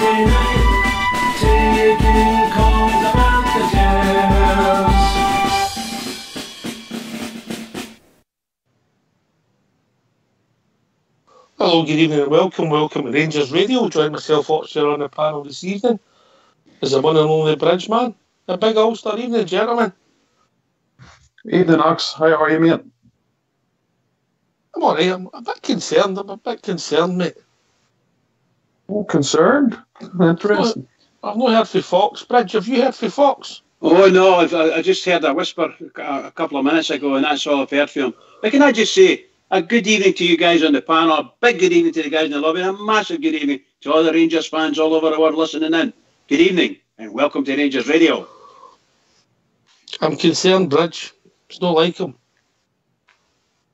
Friday night, taking calls about the jazz. Hello, good evening and welcome to Rangers Radio. Join myself, Oxford, on the panel this evening is the one and only Bridgeman. A big All-Star evening, gentlemen. Evening, Ox. How are you, mate? I'm alright. I'm a bit concerned, mate. Oh, concerned? Interesting. I've not heard from Fox. Bridge, have you heard from Fox? Oh, no, I just heard a whisper a couple of minutes ago, and that's all I've heard from him. But can I just say, a good evening to you guys on the panel, a big good evening to the guys in the lobby, and a massive good evening to all the Rangers fans all over the world listening in. Good evening, and welcome to Rangers Radio. I'm concerned, Bridge. It's not like him.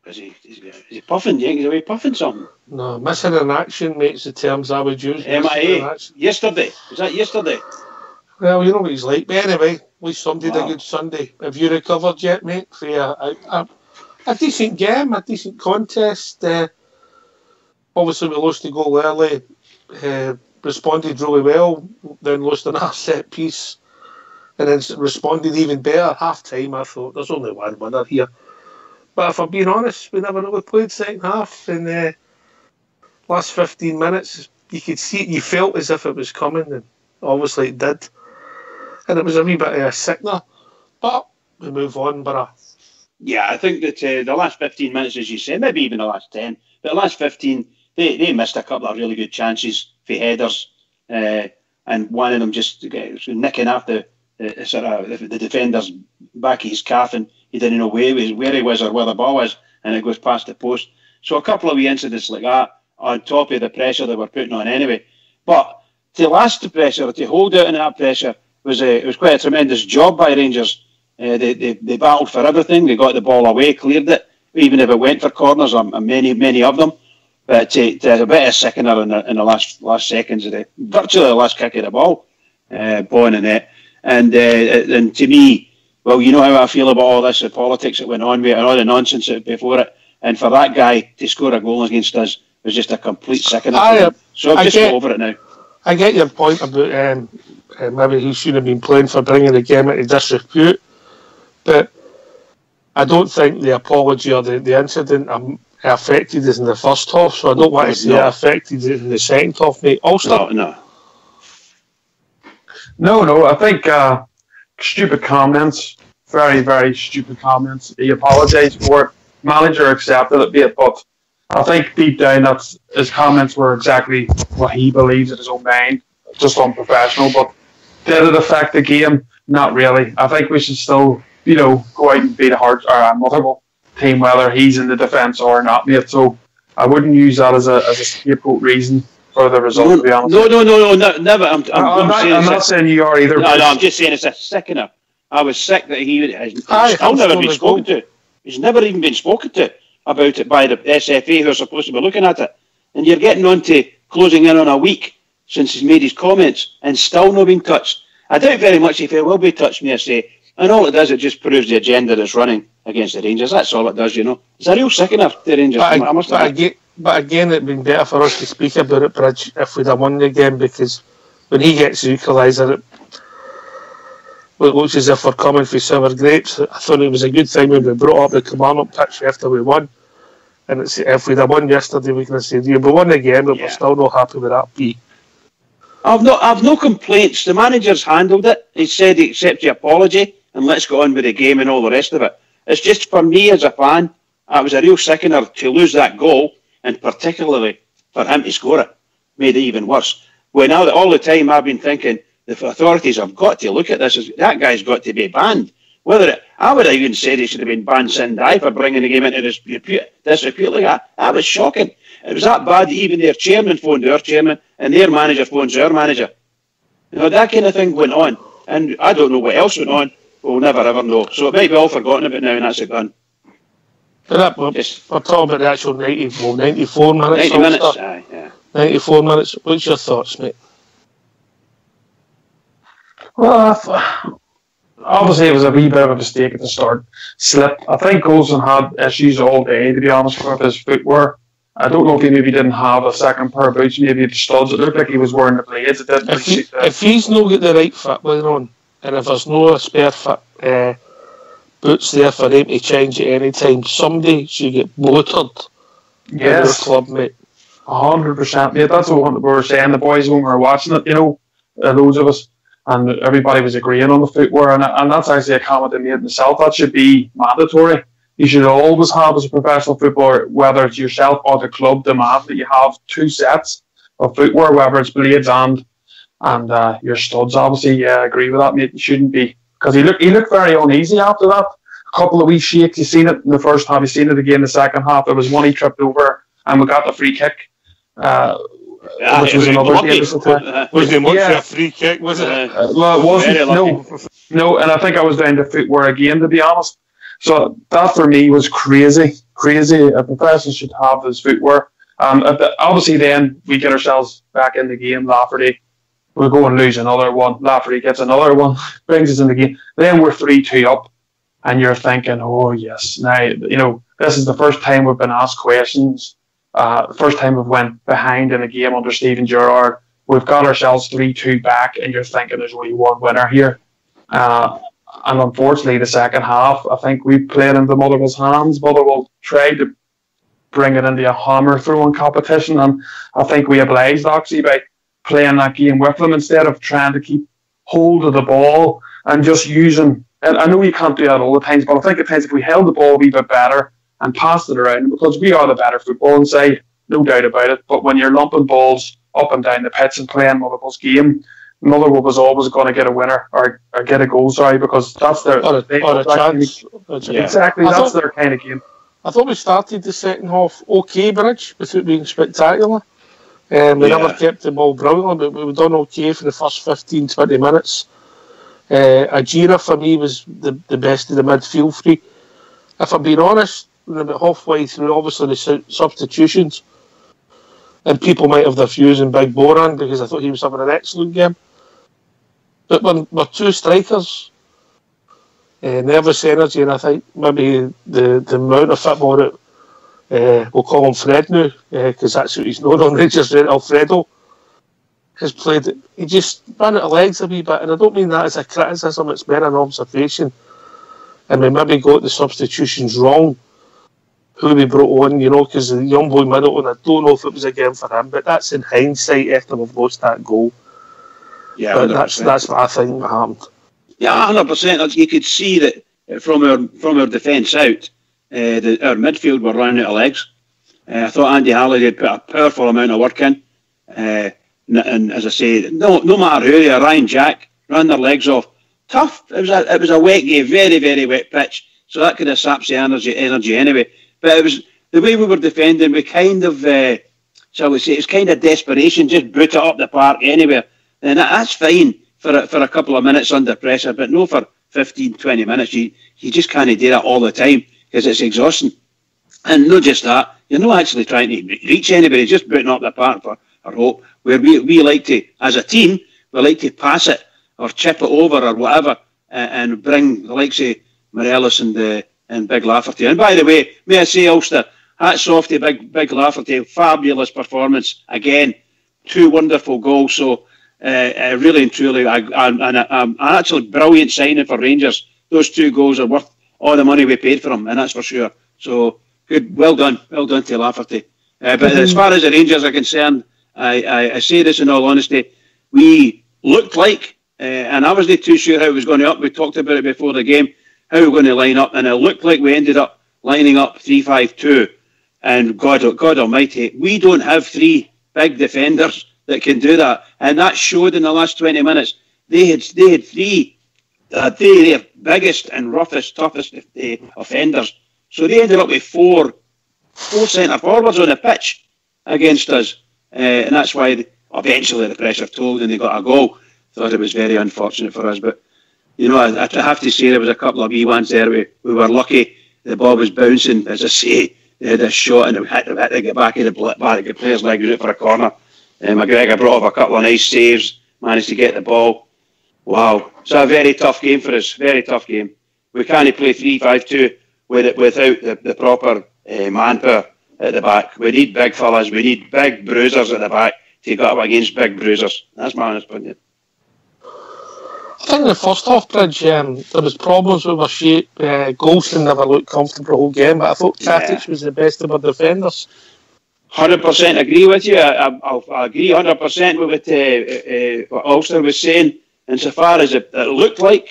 Is he puffing? Do you think he's away puffing something? No, missing in action makes the terms I would use. MIA. Yesterday. Was that yesterday? Well, you know what he's like. But anyway, at least somebody did a good Sunday. Have you recovered yet, mate? For a decent game, a decent contest. Obviously, we lost the goal early. Responded really well. Then lost another set piece. And then responded even better. Half time, I thought, there's only one winner here. But if I'm being honest, we never really played second half. In the last 15 minutes, you could see it, you felt as if it was coming, and obviously it did. And it was a wee bit of a sickener. But we move on, but yeah, I think that the last 15 minutes, as you say, maybe even the last 10, but the last 15, they missed a couple of really good chances for headers, and one of them just nicking off the defender's back of his calf, and he didn't know where he was or where the ball was, and it goes past the post. So a couple of wee incidents like that, on top of the pressure they were putting on anyway. But to last the pressure, to hold out in that pressure, it was quite a tremendous job by Rangers. They battled for everything. They got the ball away, cleared it, even if it went for corners, many of them. But to a bit of sickener in the last seconds of virtually the last kick of the ball, in the net. And to me, well, you know how I feel about all this, the politics that went on with it and all the nonsense before it. And for that guy to score a goal against us was just a complete sickener. So I've just got over it now. I get your point about maybe he shouldn't have been playing for bringing the game into disrepute. But I don't think the apology or the incident affected us in the first half, so I don't want to say it affected it in the second half, mate. Ulster? No, I think stupid comments, very, very stupid comments. He apologised for it. Manager accepted it, mate, but I think deep down his comments were exactly what he believes in his own mind, just unprofessional. But did it affect the game? Not really. I think we should still, go out and beat a Hearts or a Motherwell team, whether he's in the defence or not, mate. So I wouldn't use that as a scapegoat reason for the result, to be honest. No, never. I'm not saying you are either. No, I'm just saying it's a sickener. I was sick that he's still never been spoken to. He's never even been spoken to about it by the SFA who are supposed to be looking at it. And you're getting on to closing in on a week since he's made his comments and still not been touched. I doubt very much if he will be touched, may I say. And all it does, it just proves the agenda that's running against the Rangers. That's all it does, It's a real sickener, the Rangers. But again, it'd been better for us to speak about it, Bridge, if we'd have won the game, because when he gets the equaliser, it looks as if we're coming for sour grapes. I thought it was a good thing when we brought up the command-up pitch after we won. And if we'd have won yesterday, we could have said, we won the game, but we're still not happy with that beat. I've no complaints. The manager's handled it. He said he accepts the apology and let's go on with the game and all the rest of it. It's just for me as a fan, it was a real sickener to lose that goal, and particularly for him to score it. Made it even worse. Well, now that all the time I've been thinking the authorities have got to look at this. That guy's got to be banned. I would have even said he should have been banned sin die for bringing the game into disrepute like that. That was shocking. It was that bad that even their chairman phoned our chairman and their manager phones our manager. That kind of thing went on. And I don't know what else went on. We'll never ever know. So it might be all forgotten about now and that's it done. We're talking about the actual 94 minutes. 90 minutes, aye, yeah. 94 minutes. What's your thoughts, mate? Well, obviously it was a wee bit of a mistake at the start. Slip. I think Golson had issues all day, to be honest, with his footwear. I don't know if he maybe didn't have a second pair of boots, maybe the studs. It looked like he was wearing the blades. It didn't if he's not got the right fit wear on, and if there's no spare fit boots there for him to change at any time, somebody should get motored in their club, mate. 100%, mate. That's what we were saying, the boys, when we were watching it, loads of us, and everybody was agreeing on the footwear, and that's actually a comment I made myself. That should be mandatory. You should always have, as a professional footballer, whether it's yourself or the club, demand that you have 2 sets of footwear, whether it's blades and your studs. Obviously, yeah, I agree with that, mate. You shouldn't be, because he looked very uneasy after that. A couple of wee shakes. You seen it in the first half. You seen it again in the second half. There was one he tripped over, and we got the free kick. Which was another dangerous attack. Was it much for a free kick, was it? Well, it wasn't. No, and I think I was down to footwear again, to be honest. So that for me was crazy. A professional should have his footwear. Obviously, then we get ourselves back in the game. Lafferty, we'll go and lose another one. Lafferty gets another one, brings us in the game. Then we're 3-2 up, and you're thinking, oh yes, now this is the first time we've been asked questions. First time we've went behind in a game under Steven Gerrard. We've got ourselves 3-2 back, and you're thinking there's only one winner here. And unfortunately, the second half, I think we played into Motherwell's hands. Motherwell tried to bring it into a hammer throwing competition, and I think we obliged actually by playing that game with them instead of trying to keep hold of the ball and just using. And I know you can't do that all the times, but I think at times if we held the ball a wee bit better and passed it around, because we are the better footballing side, no doubt about it. But when you're lumping balls up and down the pitch and playing Motherwell's game, Motherwell was always going to get a winner or get a goal, because that's their or a chance. Exactly, that's their kind of game. I thought we started the second half okay, Bridge, without being spectacular. We never kept the ball brilliantly, but we done okay for the first 15-20 minutes. Ajira for me was the best of the midfield three. If I'm being honest, about halfway through, obviously the substitutions, and people might have their views on Big Boran because I thought he was having an excellent game. But when we're 2 strikers, nervous energy, and I think maybe the amount of football that we'll call him Fred now, because that's what he's known on Rangers, Alfredo, has played. He just ran out of legs a wee bit, and I don't mean that as a criticism, it's more an observation. And we maybe got the substitutions wrong, who we brought on, because the young boy Middleton, I don't know if it was a game for him, but that's in hindsight after we've lost that goal. Yeah, but that's what I think happened. Yeah, 100%. You could see that from our defence out, our midfield were running out of legs. I thought Andy Halliday put a powerful amount of work in. And as I say, no matter who they are, Ryan Jack ran their legs off. Tough. It was a wet game, very, very wet pitch. So that could have sapped the energy anyway. But it was the way we were defending. We kind of, shall we say, it's kind of desperation. Just boot it up the park anywhere, and that's fine for a couple of minutes under pressure. But no, for 15, 20 minutes, you just can't do that all the time because it's exhausting. And not just that, you're not actually trying to reach anybody. Just booting up the park for hope. Where we like to, as a team, we like to pass it or chip it over or whatever, and bring the likes of Morelos and Big Lafferty. And by the way, may I say, Ulster, hats off to Big Lafferty. Fabulous performance again. 2 wonderful goals. So really and truly, an actually brilliant signing for Rangers. Those 2 goals are worth all the money we paid for them, and that's for sure. So good, well done to Lafferty. But as far as the Rangers are concerned, I say this in all honesty, we looked like, and I wasn't too sure how it was going to up. We talked about it before the game, how we were going to line up, and it looked like we ended up lining up 3-5-2. And God Almighty, we don't have 3 big defenders that can do that, and that showed in the last 20 minutes. They had 3 their biggest and roughest, toughest offenders. So they ended up with 4 centre forwards on the pitch against us. And that's why eventually the pressure told and they got a goal. Thought it was very unfortunate for us, but I have to say there was a couple of wee ones there. We were lucky. The ball was bouncing, as I say. They had a shot and it had to get back in the player's leg, was out for a corner. McGregor brought up a couple of nice saves, managed to get the ball. Wow, it's a very tough game for us. Very tough game. We can't play 3-5-2 without the proper manpower. at the back. We need big fellas. We need big bruisers at the back to go up against big bruisers. That's my honest opinion. I think in the first half, Bridge, there was problems with our shape. Golson never looked comfortable the whole game, but I thought Katic was the best of our defenders. 100% agree with you. I agree 100% with what Ulster was saying. Insofar as it looked like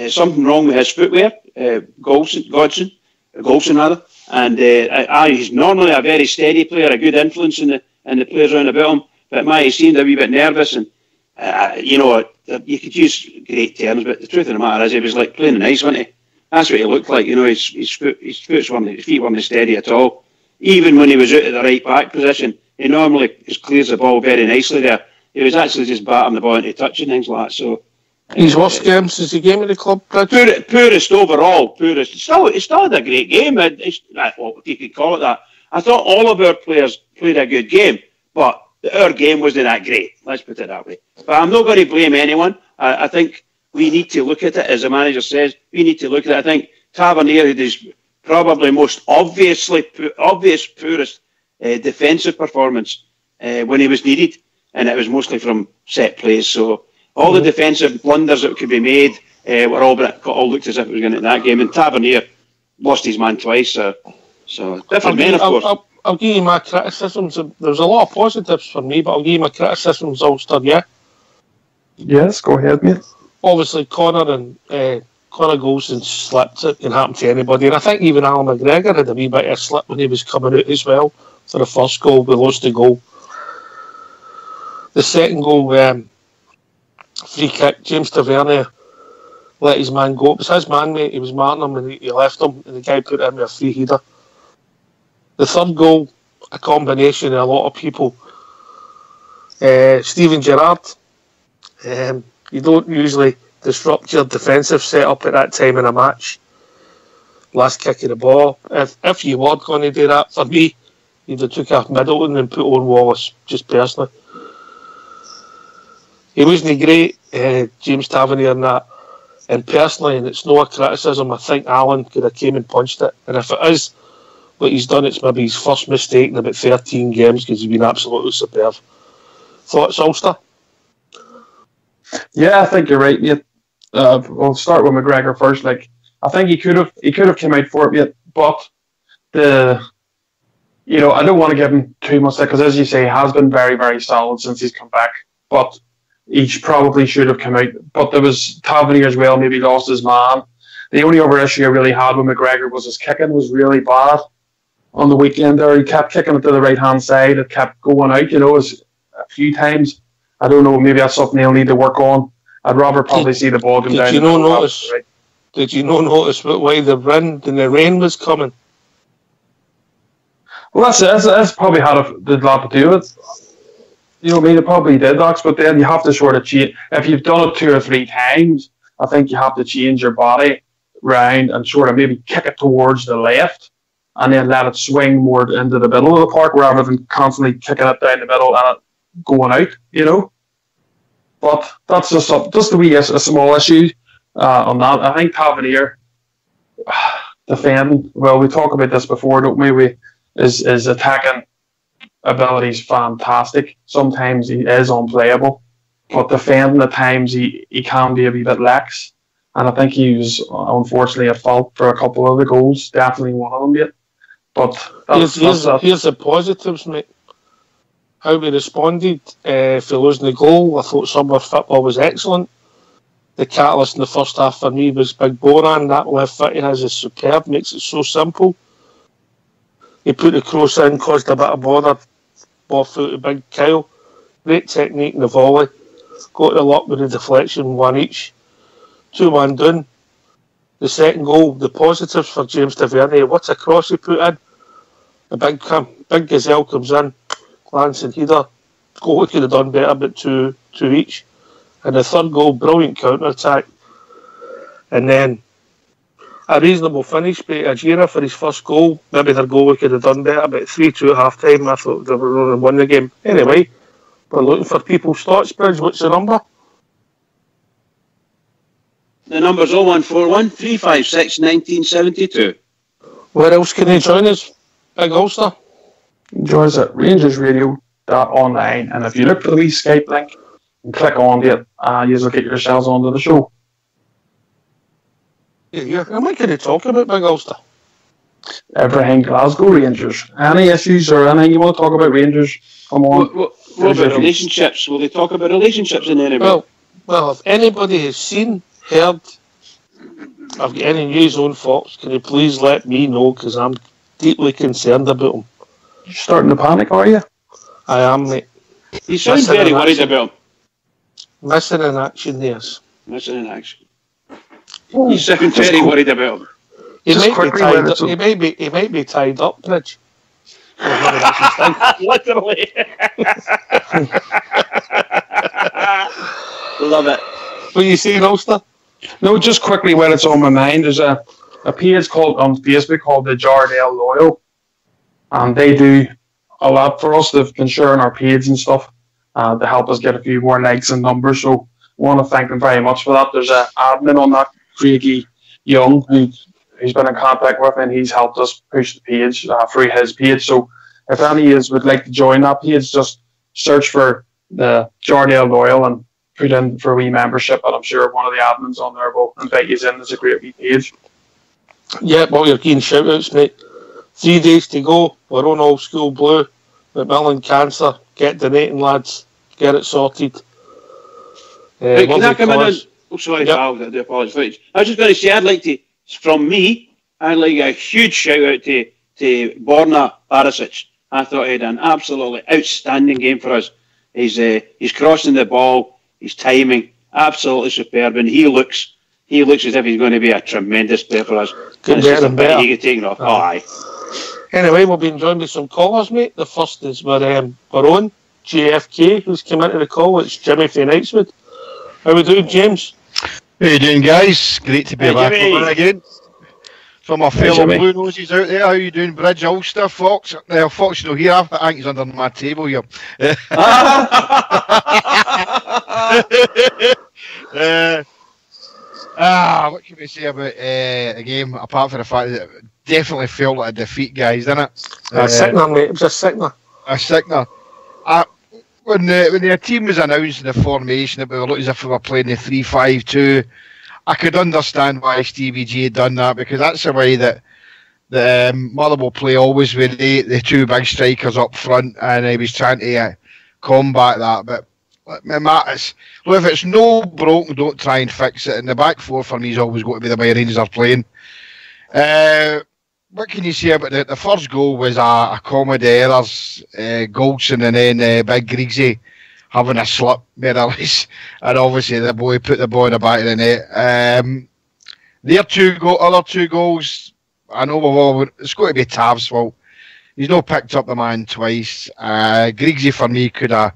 something wrong with his footwear, Golson rather, and he's normally a very steady player, a good influence in the players around about him. But he seemed a wee bit nervous, and you could use great terms, but the truth of the matter is, he was like playing on ice, wasn't he? That's what he looked like. His feet weren't steady at all. Even when he was out of the right back position, he normally just clears the ball very nicely there. He was actually just batting the ball into touch and things like that. So his worst game since he came to the club, poorest overall. Poorest. It's still had a great game. If you could call it that. I thought all of our players played a good game, but our game wasn't that great. Let's put it that way. But I'm not going to blame anyone. I think we need to look at it, as the manager says. We need to look at it. I think Tavernier had his probably most obvious poorest defensive performance when he was needed. And it was mostly from set plays. So all the defensive blunders that could be made were all looked as if it was going to that game. And Tavernier lost his man twice. So different men, of course. I'll give you my criticisms. There was a lot of positives for me, but I'll give you my criticisms, Ulster, yeah? Yes, go ahead, mate. Obviously, Connor Golson slipped. It can happen to anybody. And I think even Alan McGregor had a wee bit of a slip when he was coming out as well for the first goal. We lost the goal. The second goal, free kick, James Tavernier let his man go. It was his man, mate. He was marking him and he left him, and the guy put him with a free header. The third goal, a combination of a lot of people. Steven Gerrard. You don't usually disrupt your defensive setup at that time in a match. Last kick of the ball. If you were going to do that, for me, you'd have took off Middleton and put on Wallace, just personally. He wasn't great, James Tavernier, and that. And personally, and it's no a criticism, I think Alan could have came and punched it. And if it is what he's done, it's maybe his first mistake in about 13 games because he's been absolutely superb. Thoughts, Ulster? Yeah, I think you're right, mate. We'll start with McGregor first. I think he could have come out for it, mate. But I don't want to give him too much because, as you say, he has been very, very solid since he's come back. But he probably should have come out. But there was Tavernier as well, maybe lost his man. The only other issue I really had with McGregor was his kicking was really bad on the weekend there. He kept kicking it to the right-hand side. It kept going out, a few times. I don't know, maybe that's something he'll need to work on. I'd rather probably see the ball come down. Did you not notice why the wind and the rain was coming? Well, that's probably did a lot to do with it. It probably did, Docs, but then you have to sort of change. If you've done it 2 or 3 times, I think you have to change your body round and sort of maybe kick it towards the left and then let it swing more into the middle of the park rather than constantly kicking it down the middle and it going out, But that's just a small issue on that. I think Tavernier defending, well, we talked about this before, don't we? His attacking ability is fantastic. Sometimes he is unplayable, but defending at times he can be a wee bit lax. And I think he was unfortunately at fault for a couple of the goals. Definitely one of them yet. But here's the positives, mate. How we responded for losing the goal. I thought some of our football was excellent. The catalyst in the first half for me was Big Boran. That left foot he has is superb, makes it so simple. He put the cross in, caused a bit of bother. Ball through to Big Kyle. Great technique in the volley. Got the luck with the deflection, 1 each. 2-1 down. The second goal, the positives for James Tavernier. What's a cross he put in? The big gazelle comes in. Glancing header. Goal could have done better, but 2 each. And the third goal, brilliant counter-attack. And then a reasonable finish by Ajira for his first goal. Maybe their goal could have done better, but 3-2 at half-time. I thought they were going to win the game. Anyway, we're looking for people's thoughts, Bridge. What's the number? The number's 0141 356 1972. Where else can they join us? Big Ulster. Join us at rangersradio.online, and if you look for the wee Skype link and click on it, you'll get yourselves onto the show. Yeah. And what can you talk about, Big Ulster? Everything Glasgow Rangers. Any issues or anything you want to talk about Rangers? Come on. What about relationships? Will they talk about relationships in any way? Well, if anybody has seen, heard, I've got any news on Fox, can you please let me know, because I'm deeply concerned about them. You're starting to panic, are you? I am, mate. You sound very worried about him. Missing in action, yes. Missing in action. You sound very worried about him. He might be tied up, Bridge. Literally. Love it. What are you saying, Ulster? No, just quickly when it's on my mind, there's a page called on Facebook called the Jardale Loyal, and they do a lot for us. They've been sharing our page and stuff to help us get a few more likes and numbers. So I want to thank them very much for that. There's an admin on that, Craigie Young, who's been in contact with, and he's helped us push the page through his page. So if any of you would like to join that page, just search for the Jardale Loyal and put in for a wee membership, and I'm sure one of the admins on there will invite you in. It's a great wee page. Yeah, well, you're keen shout outs, mate. 3 days to go. We're on Old School Blue. Macmillan Cancer. Get donating, lads. Get it sorted. Right, can I come in and... Oh, sorry, yep. pal, I do apologise. I was just going to say, I'd like a huge shout out to Borna Barisic. I thought he had an absolutely outstanding game for us. He's crossing the ball, his timing, absolutely superb, and he looks as if he's going to be a tremendous player for us. Good better and better. He get taken off. Aye. Anyway, we'll be joined by some callers, mate. The first is our own JFK, who's come into the call. It's Jimmy from Knightswood. How we doing, James? How you doing, guys? Great to be back on again. For my fellow blue noses out there, how you doing, Bridge, Ulster, Fox? Fox, you know, here, I think he's under my table here. What can we say about a game, apart from the fact that it definitely felt like a defeat, guys, didn't it? A sickener, mate. It was a sickener. A sickener. When the team was announced in the formation, it looked as if we were playing the 3-5-2. I could understand why Stevie G had done that, because that's the way that the Motherwell play always, with the two big strikers up front, and he was trying to combat that. But if it's no broken, don't try and fix it. And the back four for me is always going to be the way Rangers are playing. What can you say about the first goal? Was a comedy errors, Goldson, and then Big Griggsy having a slip, more or less, and obviously the boy put the ball in the back of the net. Their other two goals, I know it's going to be Tav's fault. He's not picked up the man twice. Griggsy, for me, the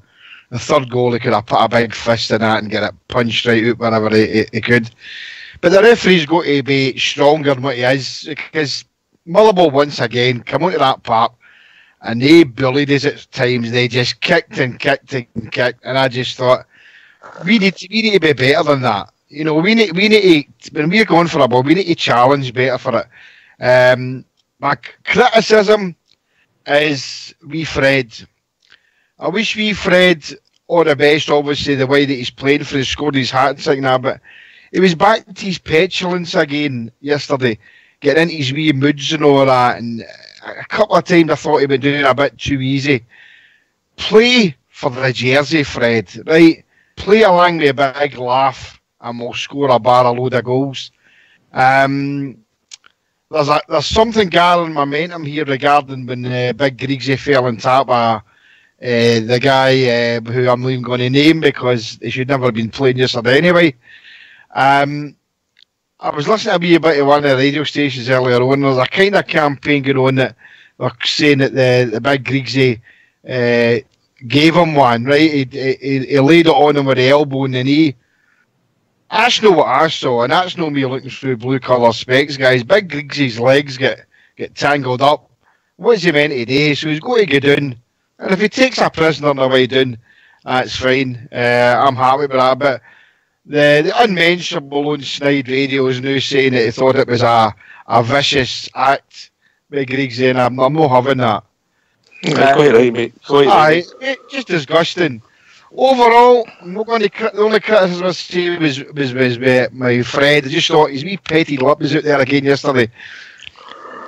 third goal, he could have put a big fist in that and get it punched right out whenever he could. But the referee's got to be stronger than what he is, because Motherwell once again come onto that park and they bullied us at times. They just kicked and kicked and kicked, and I just thought we need to be better than that. You know, we need to, when we're going for a ball, we need to challenge better for it. My criticism is wee Fred. I wish wee Fred all the best. Obviously, the way that he's playing for, he scored his hat and something now, but he was back to his petulance again yesterday, getting into his wee moods and all that, and a couple of times I thought he was doing it a bit too easy. Play for the jersey, Fred, right? Play along with a big laugh and we'll score a load of goals. There's something gathering momentum here regarding when Big Griggsy fell on top of the guy who I'm not even going to name because he should never have been playing yesterday anyway. I was listening a wee bit of one of the radio stations earlier on. There's a kind of campaign going on that they're saying that the Big Griggsy gave him one, right? He laid it on him with the elbow and the knee. That's not what I saw, and that's not me looking through blue colour specs, guys. Big Griggsy's legs get tangled up. What's he meant to do? So he's going to go down, and if he takes a prisoner on the way down, that's fine. I'm happy with that, but the unmentionable on Snide Radio is now saying that he thought it was a vicious act. with Griggsy, and I'm not having that. Quite right, mate. Quite right. Aye, just disgusting. Overall, I'm not going to the only criticism I see was my friend. I just thought his wee petty lip was out there again yesterday.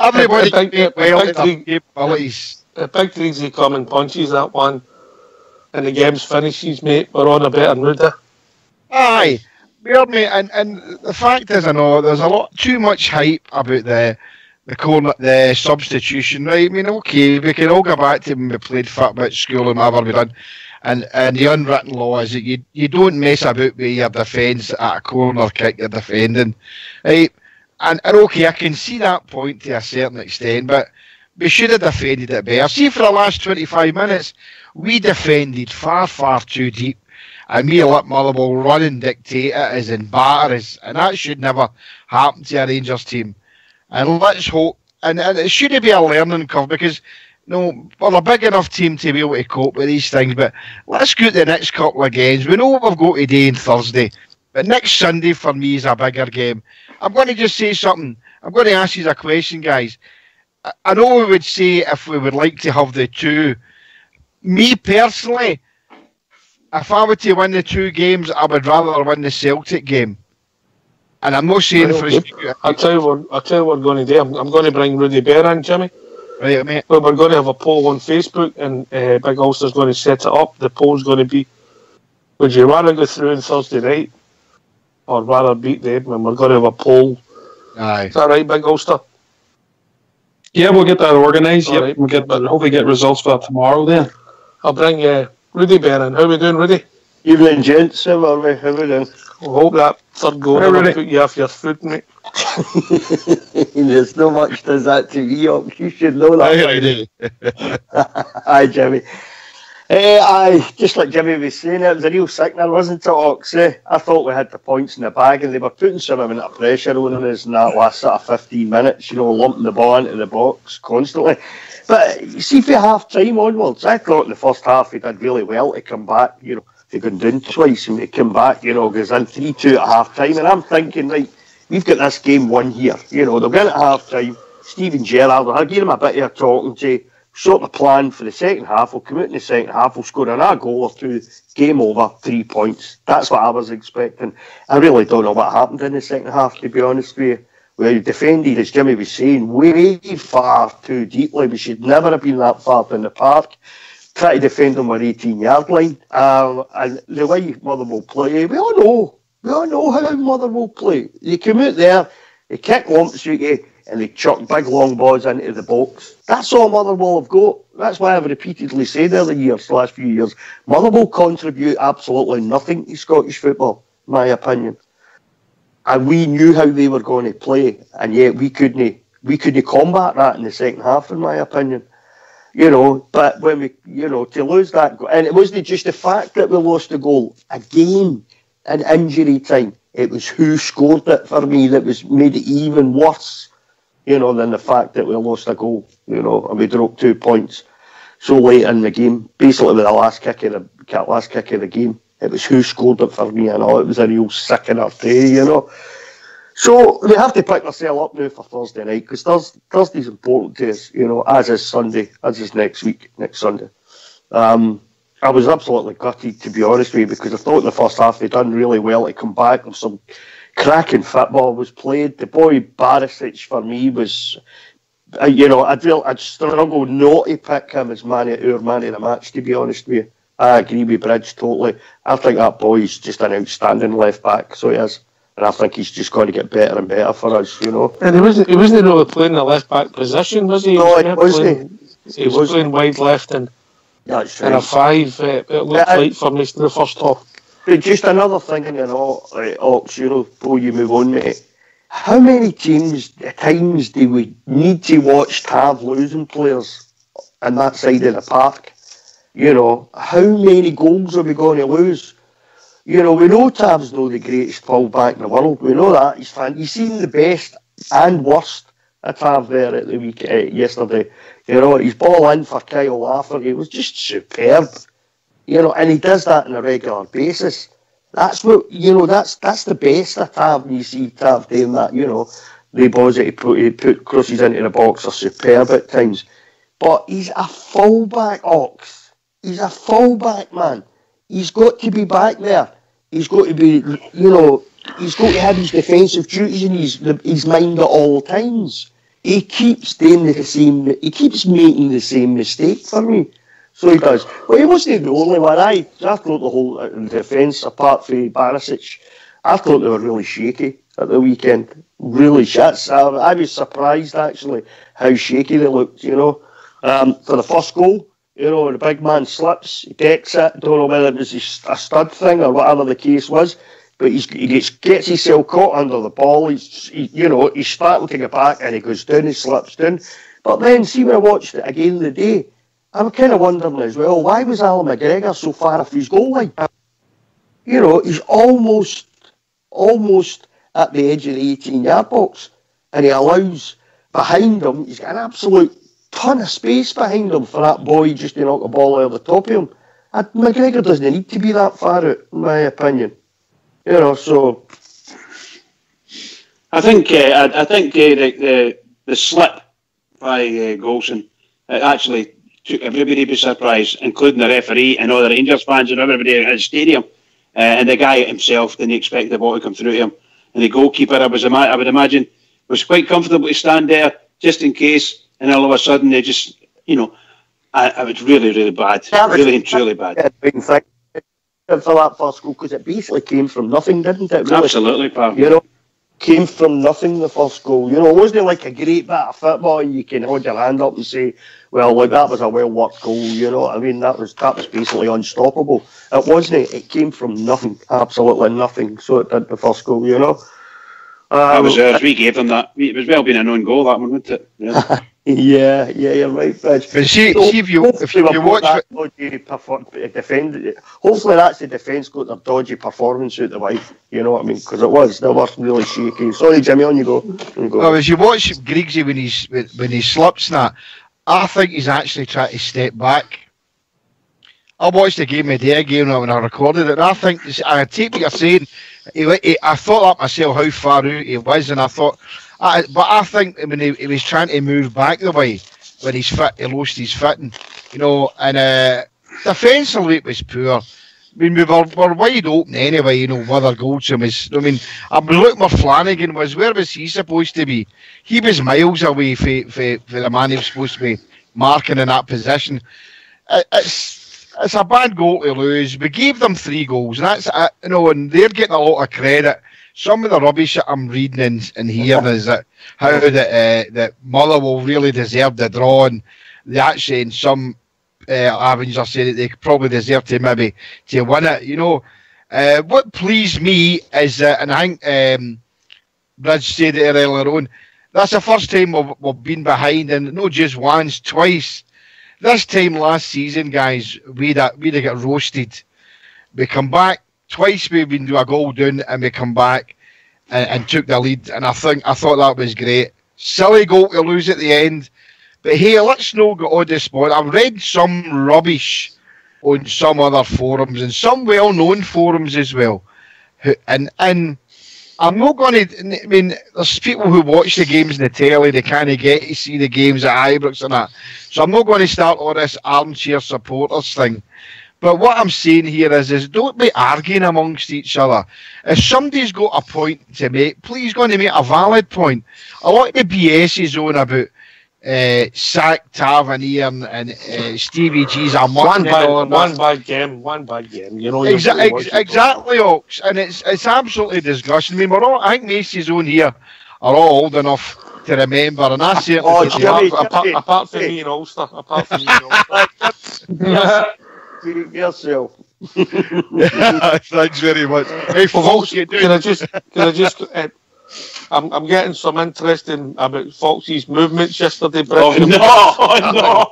Everybody played well at their capabilities. The big Griggsy coming punches that one, and the game's finishes, mate. We're on a better mood there. Aye, weird, mate. And the fact is, I know there's a lot too much hype about the substitution, right? I mean, okay, we can all go back to when we played football at school and whatever we done. And the unwritten law is that you don't mess about with your defence at a corner kick you're defending, right? And okay, I can see that point to a certain extent, but we should have defended it better. See, for the last 25 minutes, we defended far, far too deep, and me let Motherwell run and dictate it as in batter us, and that should never happen to a Rangers team. And let's hope, and it should be a learning curve, because no, we're a big enough team to be able to cope with these things, but let's go to the next couple of games. We know what we've got today and Thursday, but next Sunday for me is a bigger game. I'm going to just say something. I'm going to ask you a question, guys. I know we would say if we would like to have the two. Me personally, if I were to win the two games, I would rather win the Celtic game. And I'm not saying for I'll tell you what we're going to do. I'm going to bring Rudy Bear in, Jimmy. Right, mate. Well, we're going to have a poll on Facebook, and Big Ulster's going to set it up. The poll's going to be: would you rather go through on Thursday night, or rather beat them? And we're going to have a poll. Aye. Is that right, Big Ulster? Yeah, we'll get that organised. Yep, Right. We'll hopefully get results for that tomorrow then. I'll bring Rudy Bear in. How we doing, Rudy? Evening, gents. How are we? How we doing? I hope that third goal Hey, never Rudy. put you off your foot, mate. There's no much does that to me, you should know that. Aye, Jimmy. Aye, just like Jimmy was saying, it was a real sickener, wasn't it, Ox? I thought we had the points in the bag, and they were putting some amount of pressure on us in that last sort of 15 minutes, lumping the ball into the box constantly. But you see, for half-time onwards, I thought in the first half he did really well to come back, they've gone down twice and they come back, goes in 3-2 at half-time, and I'm thinking, right, we've got this game won here. They'll get at half-time, Steven Gerrard, I'll give him a bit of talking to sort the plan for the second half. We'll come out in the second half, we'll score another goal or two, game over, 3 points. That's what I was expecting. I really don't know what happened in the second half, to be honest with you. We defended, as Jimmy was saying, way far too deeply. We should never have been that far in the park. Try to defend them on 18-yard line. And the way Motherwell play, we all know how Motherwell play. They come out there, they kick lumps at you, and they chuck big long balls into the box. That's all Motherwell have got. That's why I've repeatedly said over the last few years, Motherwell contribute absolutely nothing to Scottish football, in my opinion. And we knew how they were going to play, and yet we couldn't combat that in the second half, in my opinion. But when we, to lose that goal, and it wasn't just the fact that we lost the goal again in injury time. It was who scored it for me that made it even worse, than the fact that we lost a goal, and we dropped 2 points so late in the game, basically with the last kick of the game. It was who scored it for me, and it was a real sickener day, So we have to pick ourselves up now for Thursday night, because Thursday's important to us, as is Sunday, as is next Sunday. I was absolutely gutted, to be honest with you, because I thought in the first half they'd done really well to come back, and some cracking football was played. The boy Barisic for me was, I'd struggle not to pick him as our man of the match, to be honest with you. I agree with Bridge totally. I think that boy is just an outstanding left back, so he is. And I think he's just going to get better and better for us, And he wasn't really playing the left back position, was he? No, he wasn't. He was playing wide left and That's in right. a 5. It looked like for me in the first half. But just another thing, Ox, before you move on, mate. How many times do we need to watch Tav losing players on that side of the park? How many goals are we going to lose? We know Tav's not the greatest full-back in the world. We know that. He's seen the best and worst of Tav there at the week yesterday. His ball in for Kyle Lafferty was just superb. And he does that on a regular basis. That's what, that's the best of Tav when you see Tav doing that, the balls that he put crosses into the box are superb at times. But he's a full-back, Ox. He's a full-back, man. He's got to be back there. He's got to be, he's got to have his defensive duties in his mind at all times. He keeps doing he keeps making the same mistake for me. So he does. Well, he wasn't the only one. I thought the whole defence, apart from Barisic, I thought they were really shaky at the weekend. Really shit. I was surprised, actually, how shaky they looked, For the first goal, the big man slips, he decks it. Don't know whether it was a stud thing or whatever the case was, but he gets himself caught under the ball. He's starting to get back and he goes down, he slips down. But then, see, when I watched it again the day, I'm kind of wondering as well, why was Alan McGregor so far off his goal line? He's almost at the edge of the 18-yard box, and he allows behind him, he's got an absolute ton of space behind him for that boy just to knock the ball over the top of him. And McGregor doesn't need to be that far out, in my opinion. So I think the slip by Golson actually took everybody by surprise, including the referee and all the Rangers fans and everybody at the stadium. And the guy himself didn't expect the ball to come through him. And the goalkeeper, I would imagine, was quite comfortable to stand there just in case. And all of a sudden, they just, it was really, really bad. Really and truly bad. For that first goal, because it basically came from nothing, didn't it? Really? Absolutely, pal. Came from nothing, the first goal. It wasn't like a great bit of football and you can hold your hand up and say, well, look, that was a well-worked goal, I mean? That was basically unstoppable. It wasn't. It came from nothing, absolutely nothing. So it did, the first goal, That was ours. We gave them that. It was well been a known goal, that one, wasn't it? Yeah. Yeah, you're right, Fridge. But see if you watch it, hopefully that's the defence got their dodgy performance out the way. You know what I mean? Because they were really shaky. Sorry, Jimmy, on you go. Well, as you watch Griggsy when he slips that, I think he's actually trying to step back. I watched the game a day ago when I recorded it, and I take what you're saying. I thought that myself how far out he was, and I thought. But I think when he was trying to move back the way when he's fit, he lost his footing, and defensively it was poor. I mean, we were wide open anyway, whether Goldson was. I mean, I'm looking where Flanagan was. Where was he supposed to be? He was miles away for the man he was supposed to be marking in that position. It's a bad goal to lose. We gave them 3 goals, and that's and they're getting a lot of credit. Some of the rubbish that I'm reading and hearing is that how that Motherwell really deserved the draw, and they actually in some avenues are saying that they probably deserve to maybe to win it. What pleased me is that, and I think Bridge said it earlier on, that's the first time we've been behind, and not just once, twice. This time last season, guys, we'd have got roasted. We come back. Twice we've been to a goal down and we come back and took the lead, and I thought that was great. Silly goal to lose at the end, but hey, let's not get on the spot. I've read some rubbish on some other forums and some well-known forums as well, and I'm not going to. I mean, there's people who watch the games in the telly, they kind of get to see the games at Ibrox and that, so I'm not going to start all this armchair supporters thing. But what I'm saying here is don't be arguing amongst each other. If somebody's got a point to make, please go and make a valid point. A lot of the BS is on about Sack Tavernier and Stevie G's are one bad game. Exactly, Ox, and it's absolutely disgusting. I mean, I think Macy's on here are all old enough to remember, and I certainly apart from me and Ulster, yourself. Thanks very much. Hey, folks, can I just? I'm getting some interesting about Foxy's movements yesterday. Oh no!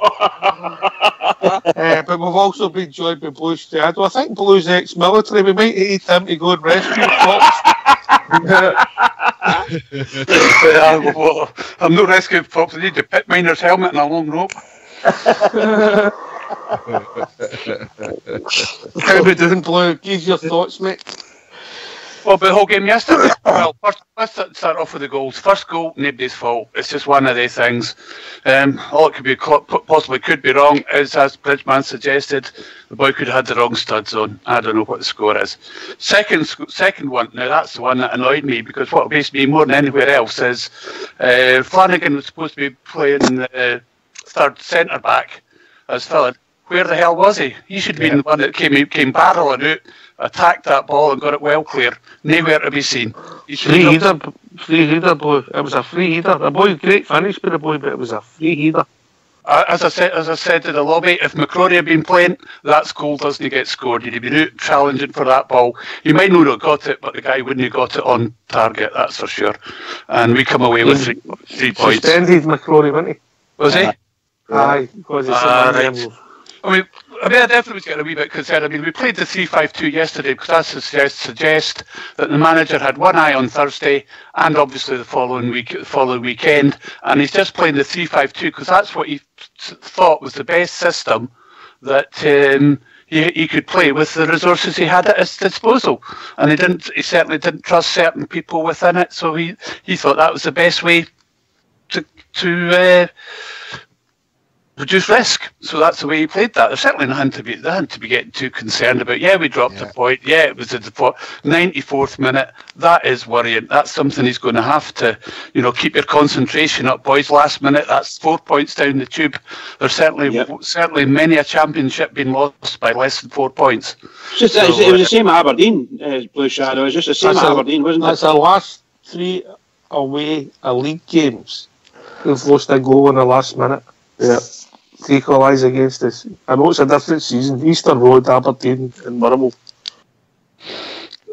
But we've also been joined by Blue's Shadow. I think Blue's ex-military. We might need him to go and rescue Fox. I'm not rescuing Fox. I need a pit miner's helmet and a long rope. How we doing, Blue? Give your thoughts, mate. Well, but the whole game yesterday. Well, first, let's start off with the goals. First goal, nobody's fault. It's just one of these things. All it could be possibly could be wrong is, as Bridgeman suggested, the boy could have had the wrong studs on. I don't know what the score is. Second one. Now that's the one that annoyed me, because what amazed me more than anywhere else is Flanagan was supposed to be playing third centre back as Philip. Where the hell was he? He should have been the one that came barreling out, attacked that ball and got it well clear. Nowhere to be seen. Free header, boy. It was a free header. A boy, great finish by the boy, but it was a free header. As I said to the lobby, if McCrory had been playing, that goal doesn't get scored. He'd have been out challenging for that ball. He might not have got it, but the guy wouldn't have got it on target, that's for sure. And we come away with 3 points. Suspended McCrory, wasn't he? Was he? Aye, because it's right. I definitely was getting a wee bit concerned. We played the 3-5-2 yesterday because that suggests that the manager had one eye on Thursday and obviously the following weekend, and he's just playing the 3-5-2 because that's what he thought was the best system that he could play with the resources he had at his disposal, and he certainly didn't trust certain people within it, so he thought that was the best way to reduce risk. So that's the way he played that. There's certainly nothing to be getting too concerned about. Yeah, we dropped a point. Yeah, it was at the 94th minute. That is worrying. That's something he's going to have to, keep your concentration up, boys. Last minute, that's 4 points down the tube. There's certainly many a championship been lost by less than 4 points. It was the same at Aberdeen, Blue Shadow. It was just the same at Aberdeen, wasn't it? That's the last 3 away league games. We've lost a goal in the last minute. Yeah. To equalise against us. I know it's a different season. Easter Road, Aberdeen, and Murray.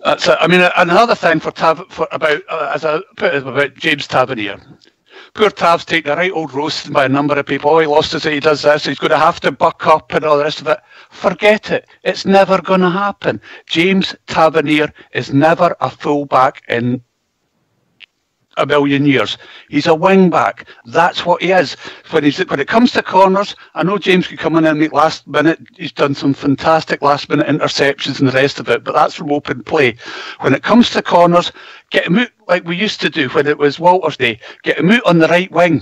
That's it. Another thing about James Tavernier. Poor Tav's taken a right old roasting by a number of people. Oh, he lost us, he does this, he's going to have to buck up and all the rest of it. Forget it. It's never going to happen. James Tavernier is never a full-back in a million years. He's a wing back. That's what he is. When it comes to corners, I know James could come in and make last minute. He's done some fantastic last minute interceptions and the rest of it, but that's from open play. When it comes to corners, get him out like we used to do when it was Walter's day. Get him out on the right wing.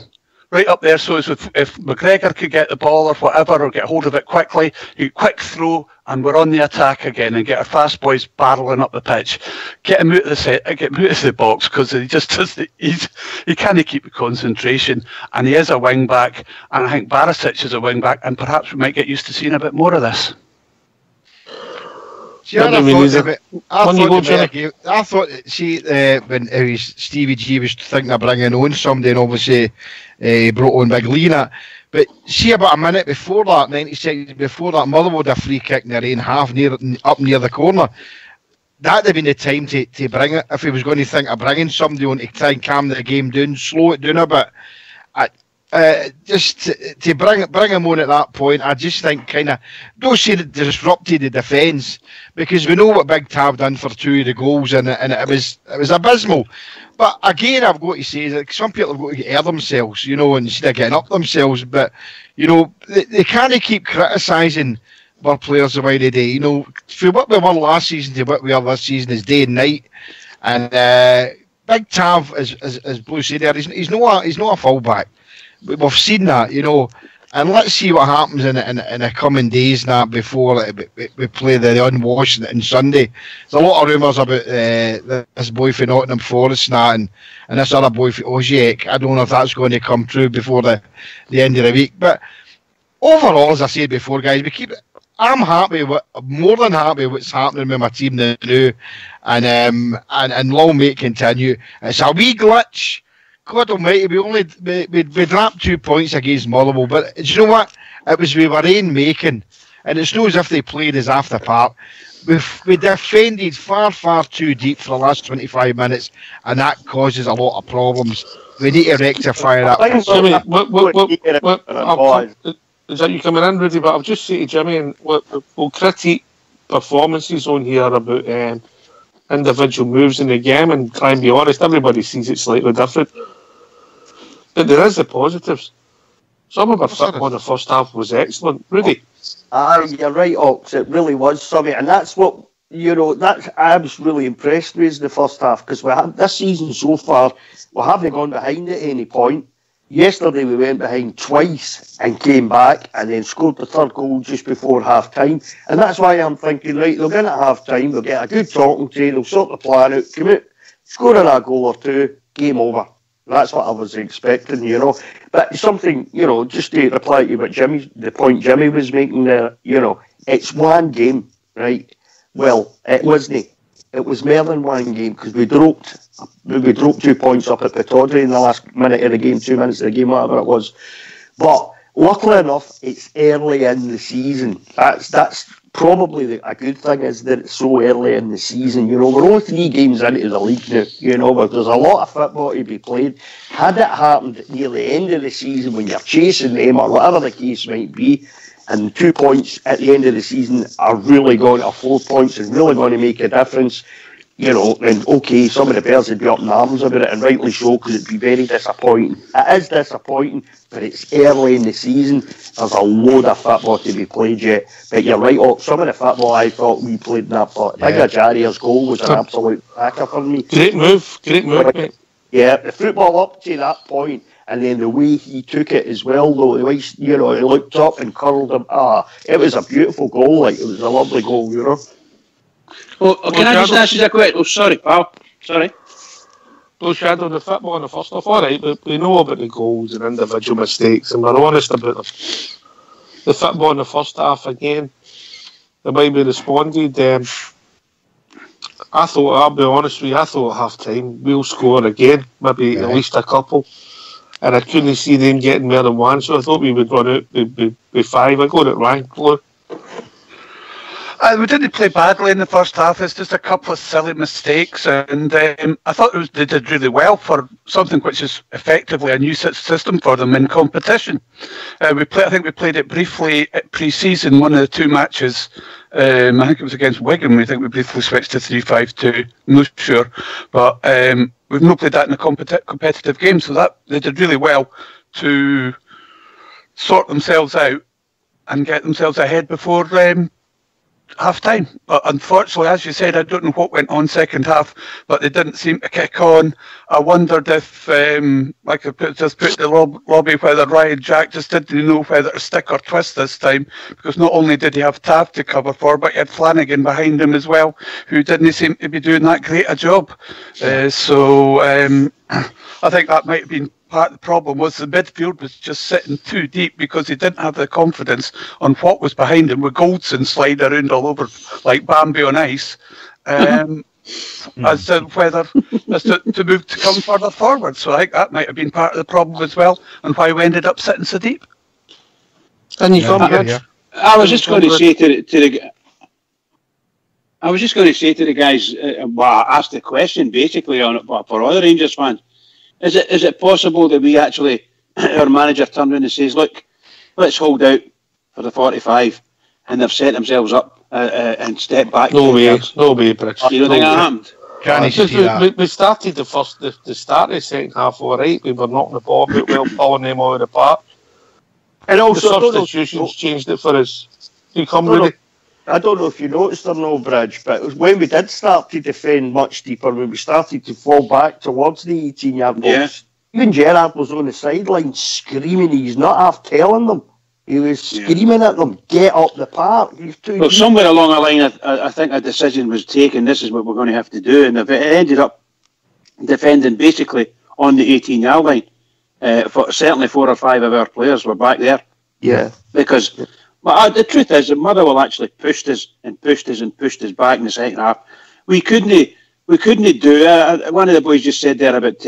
Right up there, so as if McGregor could get the ball or whatever, or get hold of it quickly, you quick throw, and we're on the attack again, and get our fast boys barreling up the pitch. Get him out of the box, because he just doesn't. He can't keep the concentration, and he is a wing back, and I think Barisic is a wing back, and perhaps we might get used to seeing a bit more of this. I thought when Stevie G was thinking of bringing on somebody, and obviously he brought on Big Lee in it. But see, about a minute before that, 90 seconds before that, Motherwell had a free kick in their own half up near the corner. That'd have been the time to bring it, if he was going to think of bringing somebody on to try and calm the game down, slow it down a bit. Just to bring him on at that point, I just think don't say it disrupted the defence, because we know what Big Tav done for 2 of the goals, and it was abysmal. But again, I've got to say that some people have got to air themselves, instead of getting up themselves. But they can't keep criticising our players the way they do. For what we won last season to what we are this season is day and night. And Big Tav, as Blue said there, he's not a fullback. We've seen that, and let's see what happens in the coming days now before we play the unwashed on Sunday. There's a lot of rumours about this boy for Nottingham Forest now, and this other boy for Osijek. I don't know if that's going to come true before the end of the week. But overall, as I said before, guys, I'm more than happy with what's happening with my team now, and long may it continue. It's a wee glitch. God almighty, we dropped 2 points against Motherwell, but do you know what? It was we were in making, and it's not as if they played us off the park. We defended far, far too deep for the last 25 minutes, and that causes a lot of problems. We need to rectify that. Is that you coming in, Rudy? But I'll just say to Jimmy, and we'll critique performances on here about individual moves in the game, and try and be honest, everybody sees it slightly different. But there is the positives. Some of our football in the first half was excellent. Rudy? You're right, Ox. It really was, Subby. And that's what you know, I was really impressed with the first half because this season so far, we haven't gone behind at any point. Yesterday we went behind twice and came back and then scored the third goal just before half time. And that's why I'm thinking, right, they'll get at half time, they'll get a good talking to, they'll sort the plan out, come out, score a goal or two, game over. That's what I was expecting, you know. But something, you know, just to reply to what the point Jimmy was making there, you know, it's one game, right? Well, it wasn't. It was more than one game because we dropped 2 points up at Pittodrie in the last minute of the game, 2 minutes of the game, whatever it was. But luckily enough, it's early in the season. That's probably a good thing is that it's so early in the season. You know, we're only 3 games into the league now, you know, but there's a lot of football to be played. Had it happened near the end of the season when you're chasing them or whatever the case might be, and 2 points at the end of the season are really going to 4 points and really going to make a difference, you know, and okay, some of the players would be up in arms about it, and rightly so, because it'd be very disappointing. It is disappointing, but it's early in the season. There's a load of football to be played yet. But you're right, some of the football I thought we played in that part. Managerial's goal was an absolute cracker for me. Great move, mate. Yeah, the football up to that point, and then the way he took it as well, though, the way, you know, he looked up and curled him. It was a beautiful goal, like, it was a lovely goal, you know. Well, can I just ask you a question? Oh, sorry, pal. Sorry. No shadow of the football in the first half, all right, but we know about the goals and individual mistakes, and we're honest about them. The football in the first half, again, the way we responded, I thought, I'll be honest with you, I thought at half time we'll score again, maybe at least a couple. And I couldn't see them getting more than one, so I thought we would run out with 5. I got it right, Flo. We didn't play badly in the first half. It's just a couple of silly mistakes, and I thought they did really well for something which is effectively a new system for them in competition. I think we played it briefly at pre-season, one of the 2 matches. I think it was against Wigan. We think we briefly switched to 3-5-2. I'm not sure, but we've not played that in a competitive game, so that they did really well to sort themselves out and get themselves ahead before half time. But unfortunately, as you said, I don't know what went on second half, but they didn't seem to kick on. I wondered if, like I just put the lobby, whether Ryan Jack just didn't know whether to stick or twist this time, because not only did he have Tav to cover for, but he had Flanagan behind him as well, who didn't seem to be doing that great a job. So I think that might have been part of the problem, was the midfield was just sitting too deep because he didn't have the confidence on what was behind him, with Goldson sliding around all over like Bambi on ice, as to whether to move to come further forward. So I think that might have been part of the problem as well, and why we ended up sitting so deep. And you come here. I was just going to say to the guys, I asked the question basically on for other Rangers fans. Is it possible that we actually, our manager turned around and says, look, let's hold out for the 45, and they've set themselves up and stepped back? No way, Bridge. You don't think that happened? We started the start of the second half all right. We were knocking the ball about well, pulling them out of the park. And also, the substitutions changed it for us. You come with it. I don't know if you noticed or no, Bridge, but it was when we did start to defend much deeper, when we started to fall back towards the 18-yard box, even Gerrard was on the sideline screaming. He's not half telling them. He was screaming at them, get up the park. Well, somewhere along the line, I think a decision was taken, this is what we're going to have to do, and it ended up defending basically on the 18-yard line. Certainly 4 or 5 of our players were back there. Yeah. Because... But the truth is that Motherwell actually pushed us back in the second half. We couldn't do. One of the boys just said there about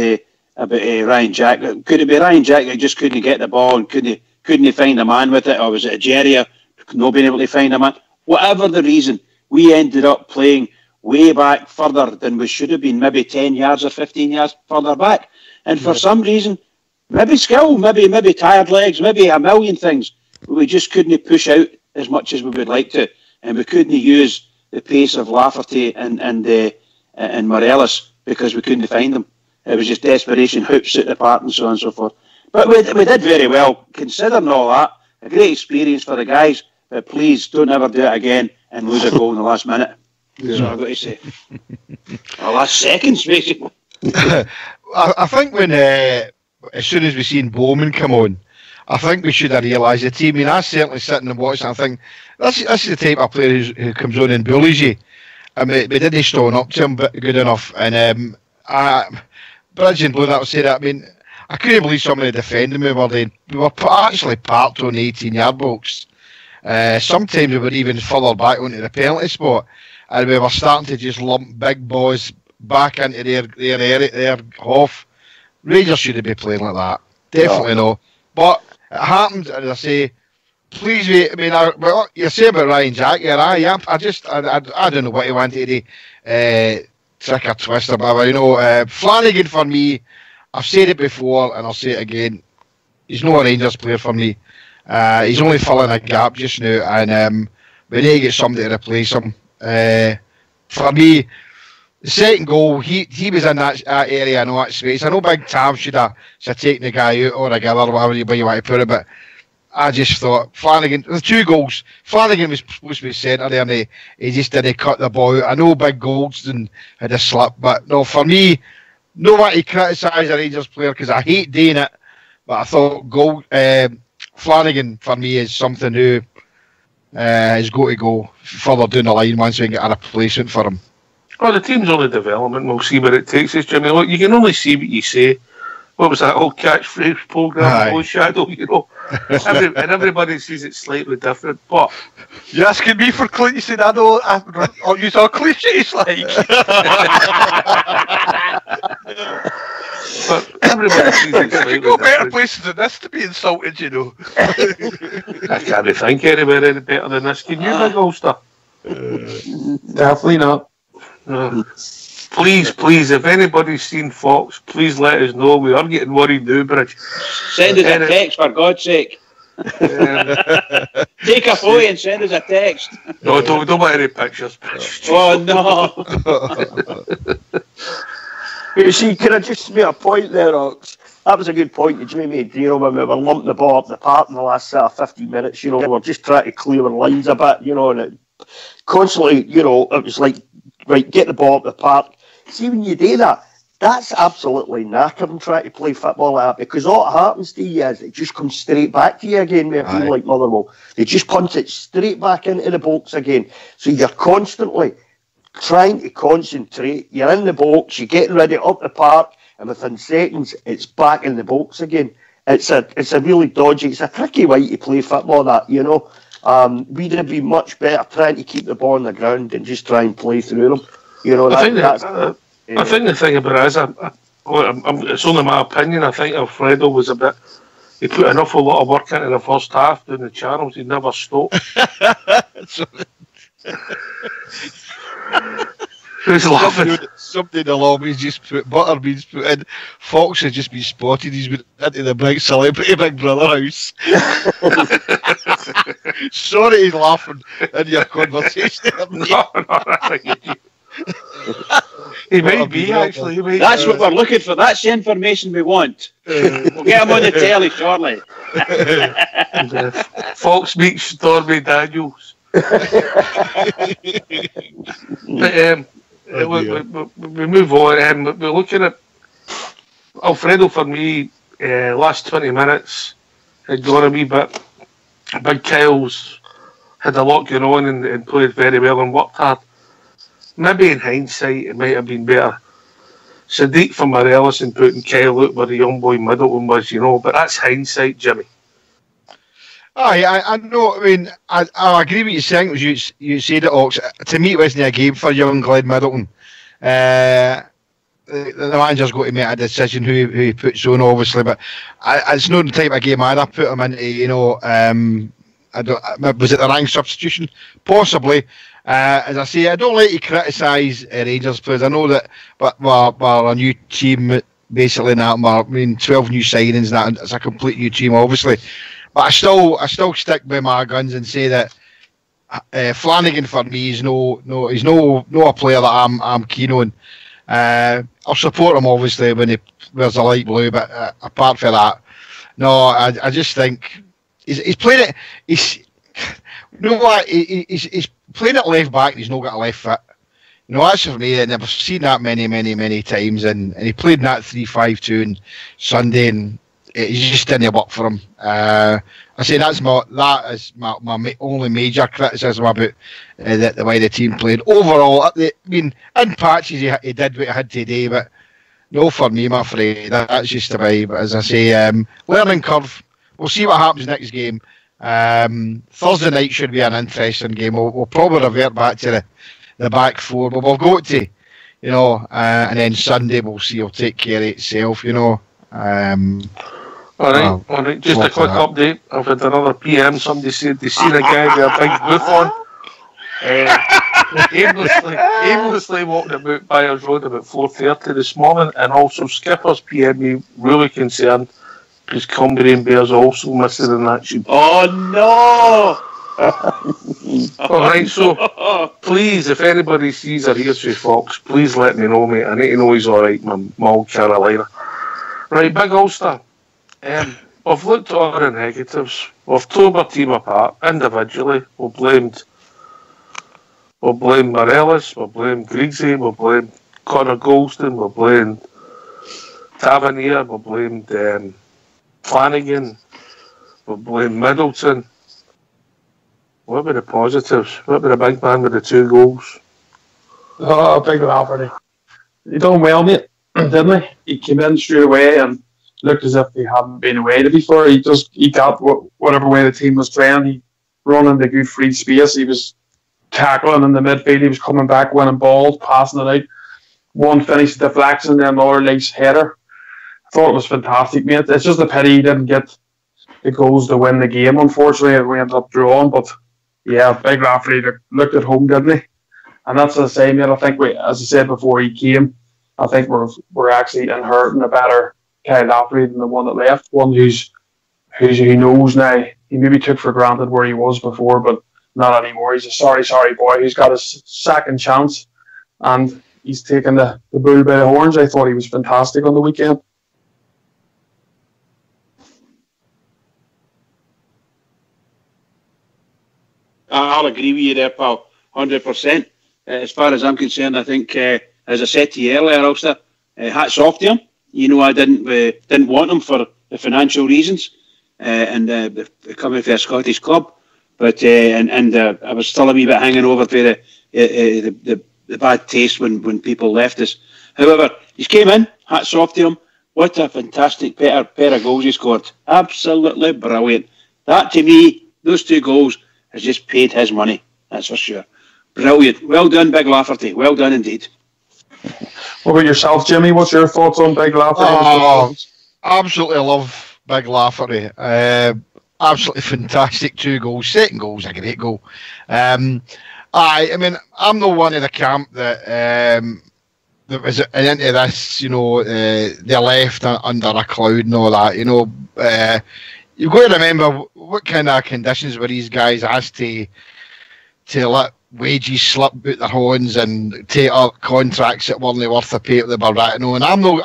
Ryan Jack. Could it be Ryan Jack that just couldn't get the ball and couldn't find a man with it, or was it a Jerry not being able to find a man? Whatever the reason, we ended up playing way back further than we should have been, maybe 10 yards or 15 yards further back. And for some reason, maybe skill, maybe tired legs, maybe a million things. We just couldn't push out as much as we would like to, and we couldn't use the pace of Lafferty and Morelos because we couldn't find them. It was just desperation, hoops at the park and so on and so forth. But we did very well, considering all that. A great experience for the guys, but please don't ever do it again and lose a goal in the last minute. So I've got to say, last seconds, basically. I think when as soon as we seen Bowman come on, I think we should have realised the team. I mean, I certainly sitting and watching. I think this is the type of player who comes on and bullies you. I mean, we didn't stand up to him good enough. And Bridge and Blue, that would say that. I mean, I couldn't believe somebody defending me. We were actually parked on the 18-yard box. Sometimes we were even further back onto the penalty spot, and we were starting to just lump big boys back into their half. Rangers shouldn't be playing like that. Definitely no. But it happened, as I say. Please wait. I mean, well, you say about Ryan Jack here. I don't know what he wanted to trick or twist or whatever. You know, Flanagan for me. I've said it before and I'll say it again. He's not a Rangers player for me. He's only filling a gap just now, and we need to get somebody to replace him. For me, the second goal, he was in that area, I know that space. I know Big Tam should have taken the guy out altogether, whatever you want to put it, but I just thought Flanagan, the 2 goals, Flanagan was supposed to be centre there, and he just didn't cut the ball out. I know Big Goldston had a slip, but no, for me, no one to criticise a Rangers player because I hate doing it, but I thought Flanagan for me is something who has got to go further down the line once we get a replacement for him. Well, the team's only development. We'll see where it takes us, Jimmy. Look, you can only see what you say. What was that old catchphrase programme, Low Shadow, you know? And everybody sees it slightly different, but... You're asking me for cliches, I know, I'll use all cliches, like... But everybody sees it slightly You go better different. places than this to be insulted, you know. I can't think anywhere any better than this. Can you, Big Ulster? Definitely not. Please, if anybody's seen Fox, please let us know. We are getting worried now, Bridge. Send us a text, for God's sake. Take a photo and send us a text. No, don't want any pictures. Oh, no. You see, can I just make a point there, Ox? That was a good point that Jimmy made, you know, when we were lumping the ball up the park in the last 15 minutes, you know, we were just trying to clear the lines a bit, you know, and it constantly, you know, it was like, right, get the ball up the park. See, when you do that, that's absolutely knackered trying to play football like that, because all that happens to you is it just comes straight back to you again with a team like Motherwell. They just punch it straight back into the box again. So you're constantly trying to concentrate. You're in the box, you're getting ready up the park, and within seconds, it's back in the box again. It's a really dodgy, it's a tricky way to play football, that, you know. We'd have been much better trying to keep the ball on the ground and just try and play through them. You know, I think the thing about it is, it's only my opinion, I think Alfredo was he put an awful lot of work into the first half doing the channels, he never stopped. Who's laughing? Somebody in the lobby just put Butterbean's put in. Fox has just been spotted. He's been into the big celebrity Big Brother house. Sorry, he's laughing in your conversation. No, he might be actually. That's what we're looking for. That's the information we want. We'll get him on the telly shortly. Fox meets Stormy Daniels. But we move on, and we're looking at Alfredo. For me, last 20 minutes had gone a wee bit. Big Kyle's had a lot going on and played very well and worked hard. Maybe in hindsight it might have been better. Sadiq for Morelos and putting Kyle out where the young boy Middleton was, you know, but that's hindsight, Jimmy. I know. I mean, I agree with you saying it was you said it, Ox. To me, it wasn't a game for young Glenn Middleton. The manager's got to make a decision who he puts on, obviously, but it's not the type of game I'd have put him into. You know, was it the rank substitution? Possibly. As I say, I don't like to criticise Rangers players. I know that, but we're a new team basically. Now, 12 new signings. That it's a complete new team, obviously. But I still stick by my guns and say that Flanagan for me is he's no a player that I'm keen on. I'll support him obviously when he wears a light blue, but apart from that, no, I just think he's playing it. He's playing at left back. And he's not got a left foot. You know, that's for me. I've never seen that many times, and he played in that 3-5-2 on Sunday, and it just didn't work for him. I say that is my only major criticism about the way the team played. Overall, I mean, in patches he did what he had today, but no for me, I'm afraid. That's just the way. But as I say, learning curve. We'll see what happens next game. Thursday night should be an interesting game. We'll probably revert back to the back four, but we've got to, you know, and then Sunday we'll see. It'll take care of itself, you know. All right. Just a quick update. I've had another PM. Somebody said they seen a guy with a big booth on, aimlessly walking about Byers Road about 4:30 this morning, and also Skipper's PM me really concerned because Cumbrian Bears also missing in that shoot. Oh no! Alright, so please, if anybody sees or hears from Fox, please let me know, mate. I need to know he's alright, my old Carolina. Right, Big Ulster. We've looked at all the negatives. We've torn our team apart individually. We've blamed Morelos, we've blamed Griggsy, we've blamed Connor Goldston, we've blamed Tavernier, we've blamed Flanagan, we've blamed Middleton. What about the positives? What about the big man with the 2 goals? Oh, Big Lafferty. He done well, mate, didn't he? He came in straight away and looked as if he hadn't been away before. He got whatever way the team was playing. He run into good free space. He was tackling in the midfield. He was coming back, winning balls, passing it out. One finished deflection, then another nice header. I thought it was fantastic, mate. It's just a pity he didn't get the goals to win the game. Unfortunately, we ended up drawing, but yeah, Big Rafferty looked at home, didn't he? And that's the same, mate. I think as I said before he came, I think we're actually inheriting a better Kyle Lafferty than the one that left. One who knows now. He maybe took for granted where he was before, but not anymore. He's a sorry boy who's got his second chance, and he's taken the bull by the horns. I thought he was fantastic on the weekend. I'll agree with you there, pal, 100%. As far as I'm concerned, I think, as I said to you earlier, Ulster, hats off to him. You know, I didn't want him for the financial reasons, and coming from a Scottish club, but I was still a wee bit hanging over for the bad taste when people left us. However, he came in. Hats off to him. What a fantastic pair of goals he scored! Absolutely brilliant. That to me, those 2 goals has just paid his money. That's for sure. Brilliant. Well done, Big Lafferty. Well done indeed. What about yourself, Jimmy? What's your thoughts on Big Lafferty? Oh, absolutely love Big Lafferty. Absolutely fantastic 2 goals. Second goal's a great goal. I mean, I'm not one of the camp that was into this, you know, they left under a cloud and all that, you know. You've got to remember what kind of conditions were these guys asked to let wages slip out their horns and take up contracts that weren't worth the paper they were written on. I'm not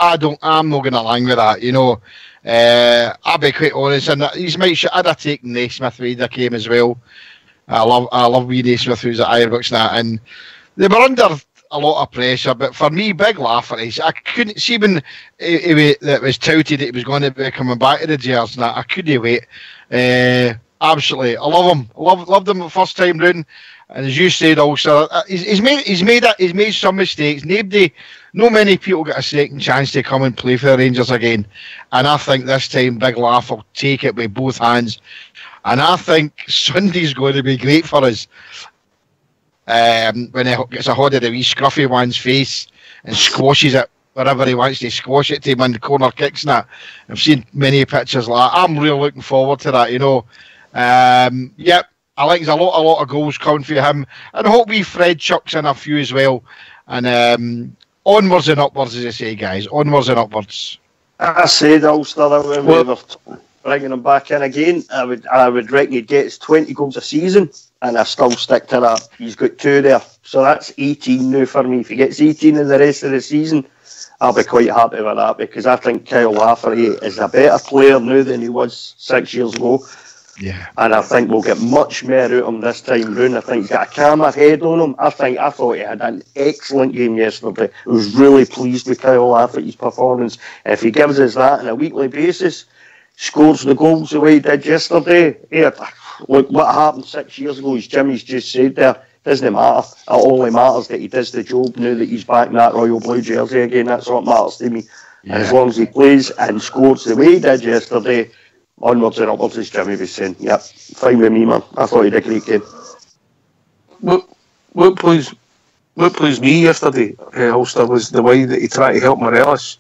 going along with that, you know. I'll be quite honest, and he's might should have taken Naismith when he came as well. I love wee Naismith who's at Ironworks now, and they were under a lot of pressure. But for me, Big Lafferty, I couldn't see when it was touted that he was going to be coming back to the Jers, and I couldn't wait. Absolutely, I love him. Loved him the first time round. And as you said, also, he's made some mistakes. No many people get a second chance to come and play for the Rangers again. And I think this time Big Laugh will take it with both hands. And I think Sunday's going to be great for us. When he gets a hold of the wee scruffy one's face and squashes it wherever he wants to squash it to him in corner kicks and that. I've seen many pictures like that. I'm really looking forward to that, you know. Yep. I think there's a lot of goals coming for him, and I hope Fred chucks in a few as well. And onwards and upwards, as I say, guys, onwards and upwards. I said Ulster when we were bringing him back in again. I would reckon he'd get 20 goals a season, and I still stick to that. He's got 2 there, so that's 18 now for me. If he gets 18 in the rest of the season, I'll be quite happy with that, because I think Kyle Lafferty is a better player now than he was 6 years ago. Yeah. And I think we'll get much more out of him this time round. I think he's got a calmer head on him. I thought he had an excellent game yesterday. I was really pleased with Kyle Lafferty's performance. If he gives us that on a weekly basis, scores the goals the way he did yesterday, look, what happened 6 years ago, as Jimmy's just said there, doesn't matter. It only matters that he does the job now that he's back in that Royal Blue jersey again. That's what matters to me. Yeah. And as long as he plays and scores the way he did yesterday, onwards and upwards, as Jimmy was saying. Yep, fine with me, man. I thought he did a great game. What pleased me yesterday, Ulster, was the way that he tried to help Morelos.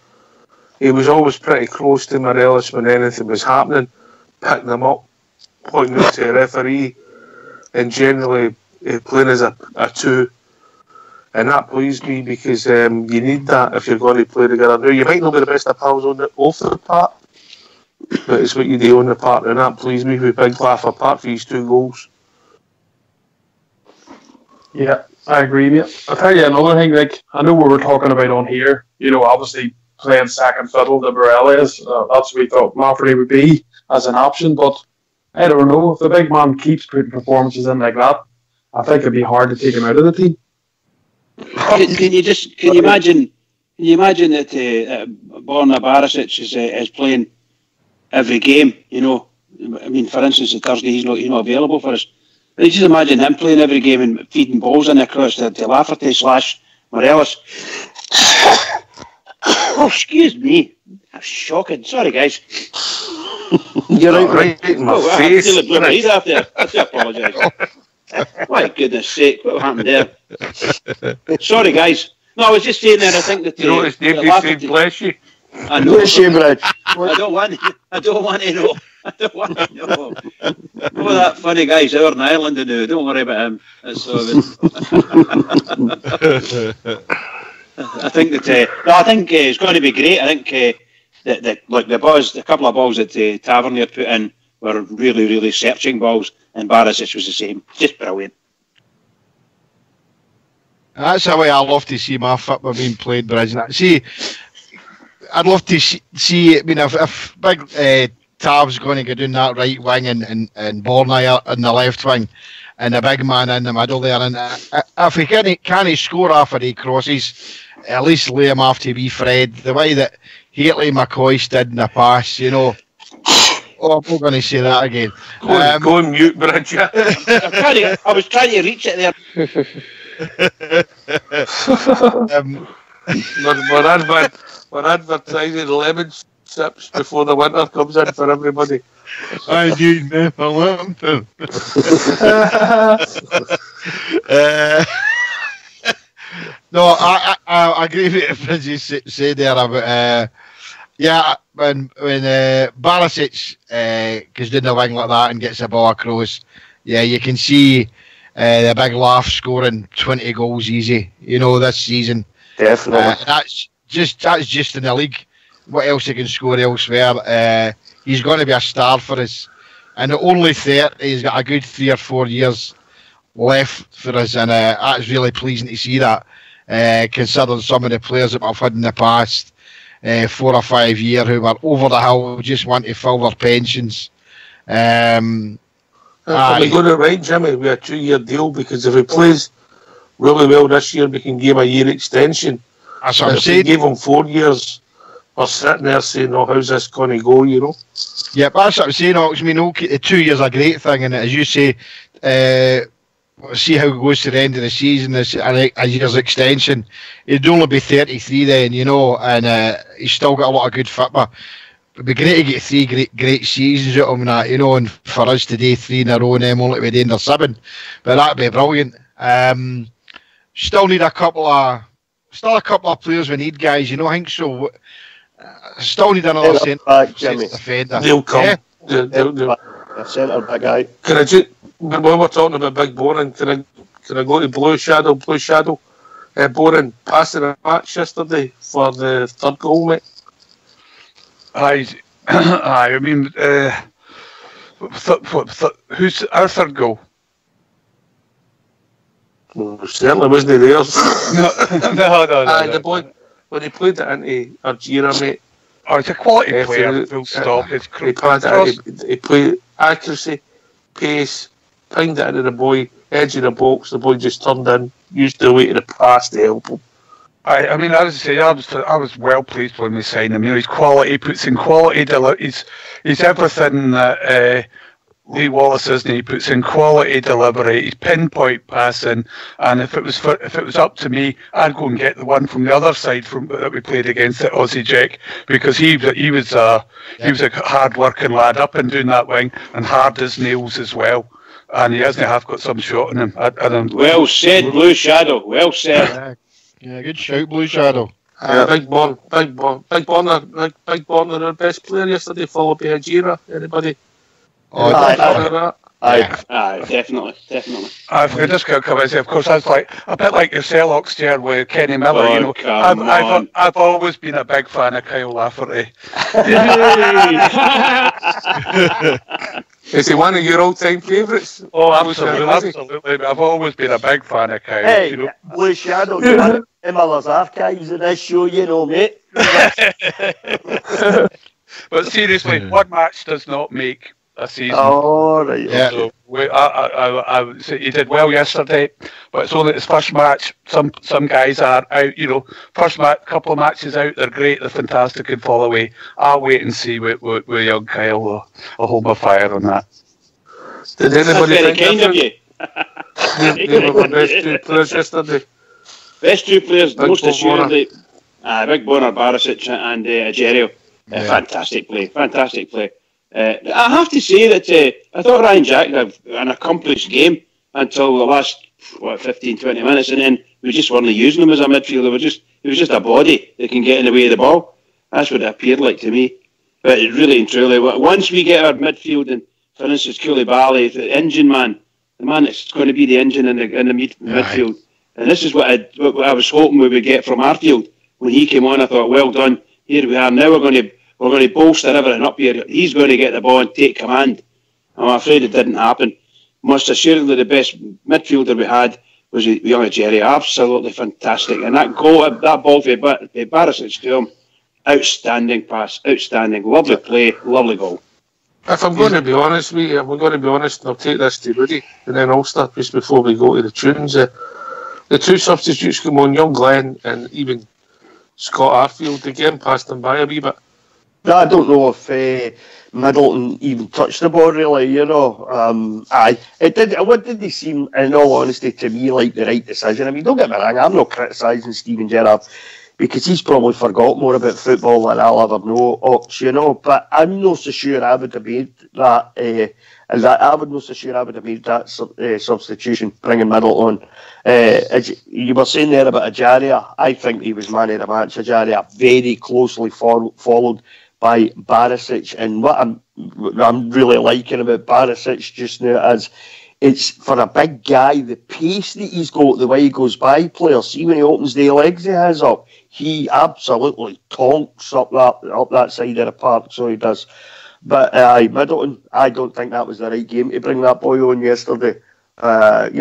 He was always pretty close to Morelos when anything was happening, picking him up, pointing out to a referee, and generally playing as a two. And that pleased me because you need that if you're going to play together. Now, you might not be the best of pals off the park, but it's what you do on the park, and that pleased me with Big Laugh apart for his 2 goals. Yeah, I agree, mate. I'll tell you another thing, like, I know we were talking about on here, you know, obviously playing second fiddle to Morelos, that's what we thought Lafferty would be as an option, but I don't know, if the big man keeps putting performances in like that, I think it'd be hard to take him out of the team. Can you imagine that Borna Barisic is playing every game? You know, I mean, for instance, on Thursday he's not available for us. But you just imagine him playing every game and feeding balls in across to Lafferty / Morelos. Oh, excuse me, that's shocking. Sorry, guys. You're right in my face. I do apologise. My goodness sake, what happened there? Sorry, guys. No, I was just saying there. I think that you know his name. He said, "Bless you." I know. Bless you, Brad. I don't want to know. Oh, that funny guy's over in Ireland now. Don't worry about him. That's I think that. I think it's going to be great. I think that the couple of balls that Tavernier put in were really, really searching balls, and Barisic was the same. Just brilliant. That's the way I love to see my football being played, Bridget. See, I'd love to see. I mean, if big Tav's going to go down that right wing and Borna in the left wing, and a big man in the middle there, and if he can't score off of the crosses, at least lay him off to wee Fred, the way that Haley McCoy did in the past, you know. Oh, I'm not going to say that again. Go on mute, Bridget. I was trying to reach it there. We're advertising lemon sips before the winter comes in for everybody. I do never want to. No, I agree with what you said there about when Barisic goes down the wing like that and gets the ball across, you can see the big Laugh scoring 20 goals easy, you know, this season. Definitely. That's just in the league. What else he can score elsewhere? He's going to be a star for us. And only 30, he's got a good 3 or 4 years left for us, and that's really pleasing to see that, considering some of the players that we've had in the past 4 or 5 years who were over the hill, just want to fill their pensions. We got it right, Jimmy. We have a 2-year deal, because if he plays really well this year, we can give him a year extension. That's what I'm saying. saying. If we gave him 4 years, we're sitting there saying, "Oh, how's this going to go?" You know. Yep, that's what I'm saying. I mean, okay, the 2 years a great thing, and as you say, see how it goes to the end of the season. A year's extension. He'd only be 33 then, you know, and he's still got a lot of good football. It'd be great to get 3 great seasons out of him, that, you know, and for us to do 3 in a row and then only be under 7. But that'd be brilliant. Still need a couple of players we need, guys. You know, I think so. Still need another centre defender. They'll come. Yeah. A centre back guy. Can I just, when we're talking about Big Boring, can I go to Blue Shadow? Boring passing a match yesterday for the 3rd goal, mate. Aye. I mean, who's our 3rd goal? Well, certainly wasn't theirs. No. The boy, when he played it into Argira, mate. Oh, it's a quality player. Full stop. It's he played accuracy, pace, pinged it into the boy, edge of the box, the boy just turned in, used the weight of the pass to help him. I mean, as I say, I was well pleased when we signed him. You know, his quality, he puts in quality, he's everything that Lee Wallace isn't. He puts in quality delivery, he's pinpoint passing, and if it was up to me, I'd go and get the one from the other side that we played against at Aussie Jack, because he was a hard working lad up and doing that wing, and hard as nails as well. And he hasn't half got some shot in him. Well said, Blue Shadow. Well said. Yeah, good shout, Blue Shadow. Big Born are our best player yesterday, followed by Ajira. Anybody? Aye, definitely. I've just got to come and say, of course, I was like a bit like yourself, Oxtear, with Kenny Miller. You know, I've always been a big fan of Kyle Lafferty. Is he one of your all-time favourites? Oh, absolutely. I've always been a big fan of Kyle. Hey, you know? Blue Shadow, you had Miller's archives in this show, you know, mate. But seriously, one match does not make a season. Oh, right. Yeah. So I would say he did well yesterday, but it's only his first match. Some guys are out, you know. Couple of matches out, they're great, they're fantastic and fall away. I'll wait and see with young Kyle. I'll hold my fire on that. Did anybody That's very kind of you. They were the best two players yesterday. Best two players, Big most Bonner. assuredly. Big Bonner, Barisic and Managerial. Fantastic play. I have to say that I thought Ryan Jack had an accomplished game until the last 15-20 minutes, and then we just weren't using him as a midfielder. He was just a body that can get in the way of the ball. That's what it appeared like to me. But it really and truly, once we get our midfield, and for instance Koulibaly, the engine man, the man that's going to be the engine in the midfield, and this is what I was hoping we would get from Arfield when he came on. I thought, well done, here we are. Now we're going to bolster everything up here. He's going to get the ball and take command. I'm afraid it didn't happen. Most assuredly, the best midfielder we had was young Jerry. Absolutely fantastic. And that ball for Barisic to him, outstanding pass, outstanding, lovely play, lovely goal. If I'm going to be honest with you, and I'll take this to Rudy and then Ulster just before we go to the tunes. The two substitutes come on, young Glenn and even Scott Arfield, again passed them by a wee bit. I don't know if Middleton even touched the ball really, you know. What did they seem, in all honesty, to me like the right decision? I mean, don't get me wrong, I'm not criticising Steven Gerrard because he's probably forgot more about football than I'll ever know, Ox, you know. But I'm not so sure I would have made that. Substitution, bringing Middleton on. As you were saying there about Ajaria, I think he was man of the match. Ajaria very closely followed by Barisic, and what I'm really liking about Barisic just now is it's for a big guy, the pace that he's got, the way he goes by players. See when he opens the legs he has up, he absolutely tonks up that side of the park, so he does. But Middleton, I don't think that was the right game to bring that boy on yesterday. Big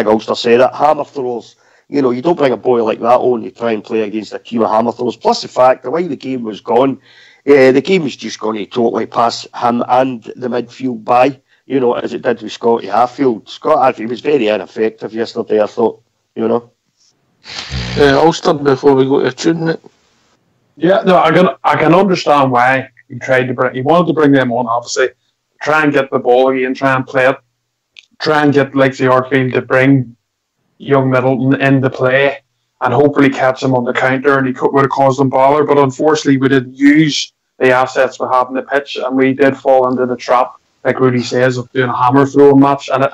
Ulster said it, hammer throws. You know, you don't bring a boy like that on, you try and play against a team of hammer throws. Plus the fact, the way the game was gone, the game was just going to totally pass him and the midfield by, you know, as it did with Scotty Arfield. Scott Arfield was very ineffective yesterday, I thought, you know. Ulster, before we go to a tune, mate. Yeah, no, I can understand why he wanted to bring them on, obviously, try and get the ball again, try and play it, try and get Lexi Hartfield to bring young Middleton into play and hopefully catch him on the counter, and he would have caused them bother. But unfortunately, we didn't use the assets we have on the pitch, and we did fall into the trap, like Rudy says, of doing a hammer throwing match, and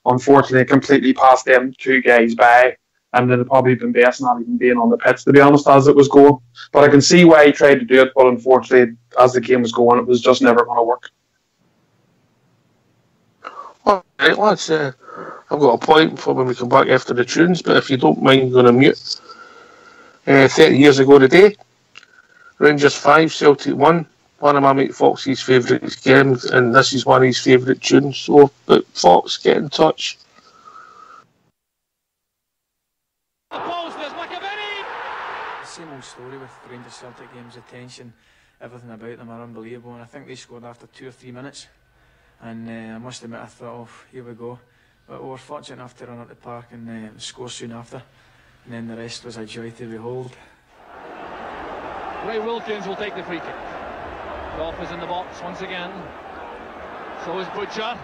unfortunately, completely passed them two guys by. And it'd probably been best not even being on the pitch, to be honest, as it was going. But I can see why he tried to do it, but unfortunately, as the game was going, it was just never going to work. All right, lads, I've got a point for when we come back after the tunes, but if you don't mind going to mute. 30 years ago today, Rangers 5, Celtic 1. One of my mate Fox's favourite games, and this is one of his favourite tunes. So, but Fox, get in touch. Same old story with Rangers Celtic games, the tension everything about them are unbelievable, and I think they scored after 2 or 3 minutes, and I must admit I thought, oh, here we go, but we were fortunate enough to run up the park and score soon after, and then the rest was a joy to behold. Ray Wilkins will take the free kick. Goff is in the box once again. So is Butcher.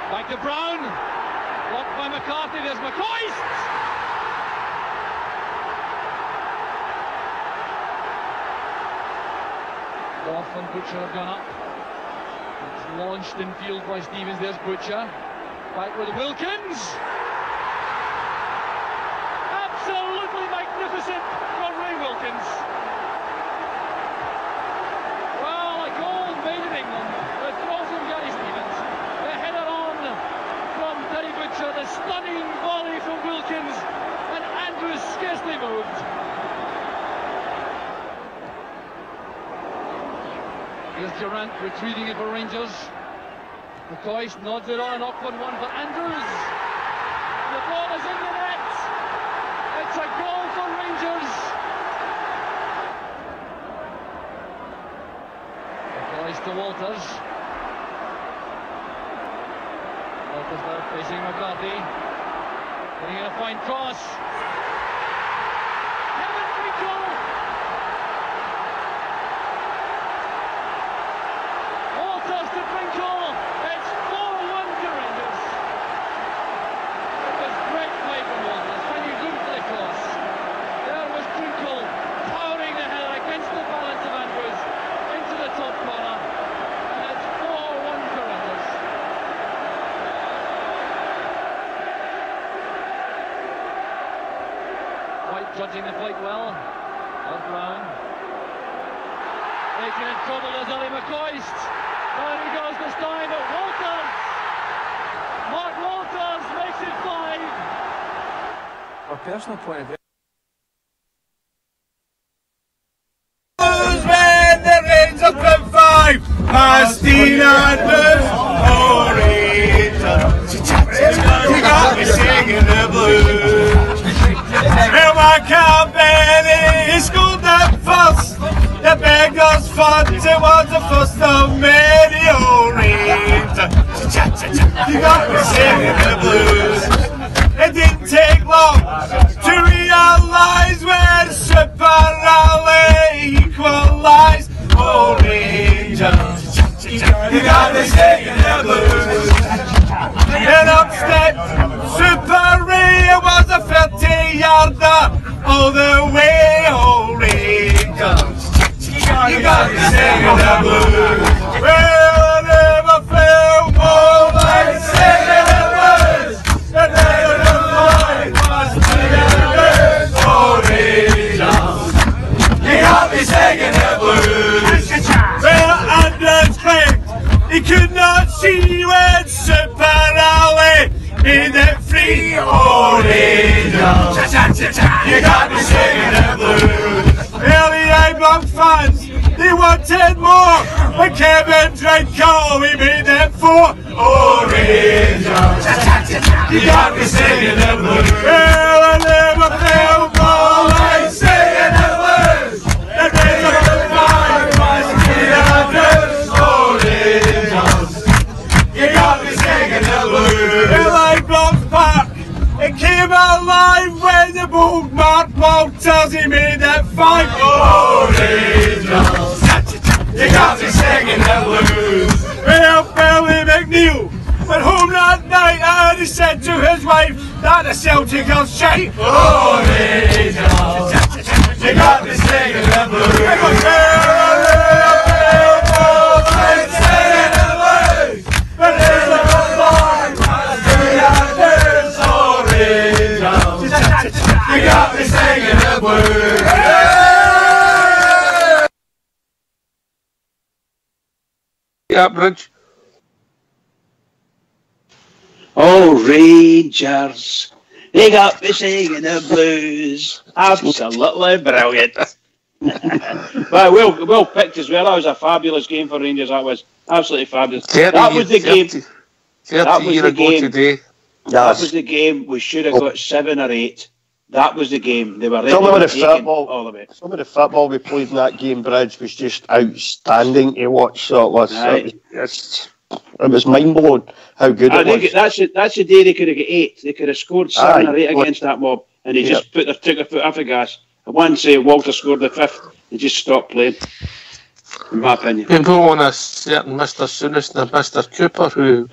Back to Brown. Blocked by McCarthy. There's McCoist. Goff and Butcher have gone up. It's launched in field by Stevens. There's Butcher. Back with Wilkins. Absolutely magnificent from Ray Wilkins. Well, a goal made in England. The throw from Gary Stevens. The header on from Terry Butcher. The stunning volley from Wilkins. And Andrews scarcely moved. Here's Durant retrieving it for Rangers. McCoist nods it on, an awkward one for Andrews. The ball is in the net. It's a goal for Rangers. McCoist to Walters. Walters there facing McCarthy. Putting in a fine cross. Kevin Finkel. Walters to Finkel. It's 4-1 to Rangers. It was great play from Walters. Finding room for the cross. There was Finkel powering the header against the balance of Andrews into the top corner. And it's 4-1 to Rangers. White judging the flight well. Of Brown. Making it trouble as Ellie McCoist. Down he goes this time, but Walters! Mark Walters makes it 5. From a personal point of view, When the Rangers win 5, Pastine Andrews, oh Rangers, you got me singing the blues. And my Benny, he scored that first. The beggars fought, it was the first of many, oh Rangers, you got me singing the blues. It didn't take long to realise when Super Rally equalised, oh Rangers, you got me singing the blues. And up stepped Super Ray, it was a 50-yarder all the way, oh Rangers, you got me singing the blues. Well, I never felt more like singing the blues. The day of the fight was the oh Rangers, you got me singing the blues. Well, Andrews clicked, he could not see when Super Rally made it free, oh Rangers, you got me singing the blues. Well, the Ibrox fans, they wanted more, but Kevin Drenko, he made it 4, oh Rangers, you got me singing the blues. Well, I never felt more like singing the blues. The days of the fight was the oh Rangers, you got me singing the blues. Well, Ibrox Park, it came alive when the bold Mark Walters, he made that 5, oh Rangers, you got me singing the blues. Well, Billy McNeil went home that night and he said to his wife that the Celtic are shite, oh Rangers, you got me singing the blues. You got me singing the blues. Yeah, Bridge. Oh, Rangers, they got me singing the blues. Absolutely brilliant. But well picked as well. That was a fabulous game for Rangers. That was absolutely fabulous. That was the game. That was the game. That was the game we should have got 7 or 8. that was the game. They were ready Some of the taking football, all of it. some of the football we played in that game, Bridge, was just outstanding to watch. So it was. Aye. It was mind blowing how good I it was. think that's the day they could have got 8. They could have scored 7 or 8 against that mob, and they just took their foot off the gas. And once Walter scored the 5th, they just stopped playing. In my opinion. People on a certain Mr. Souness and Mr. Cooper who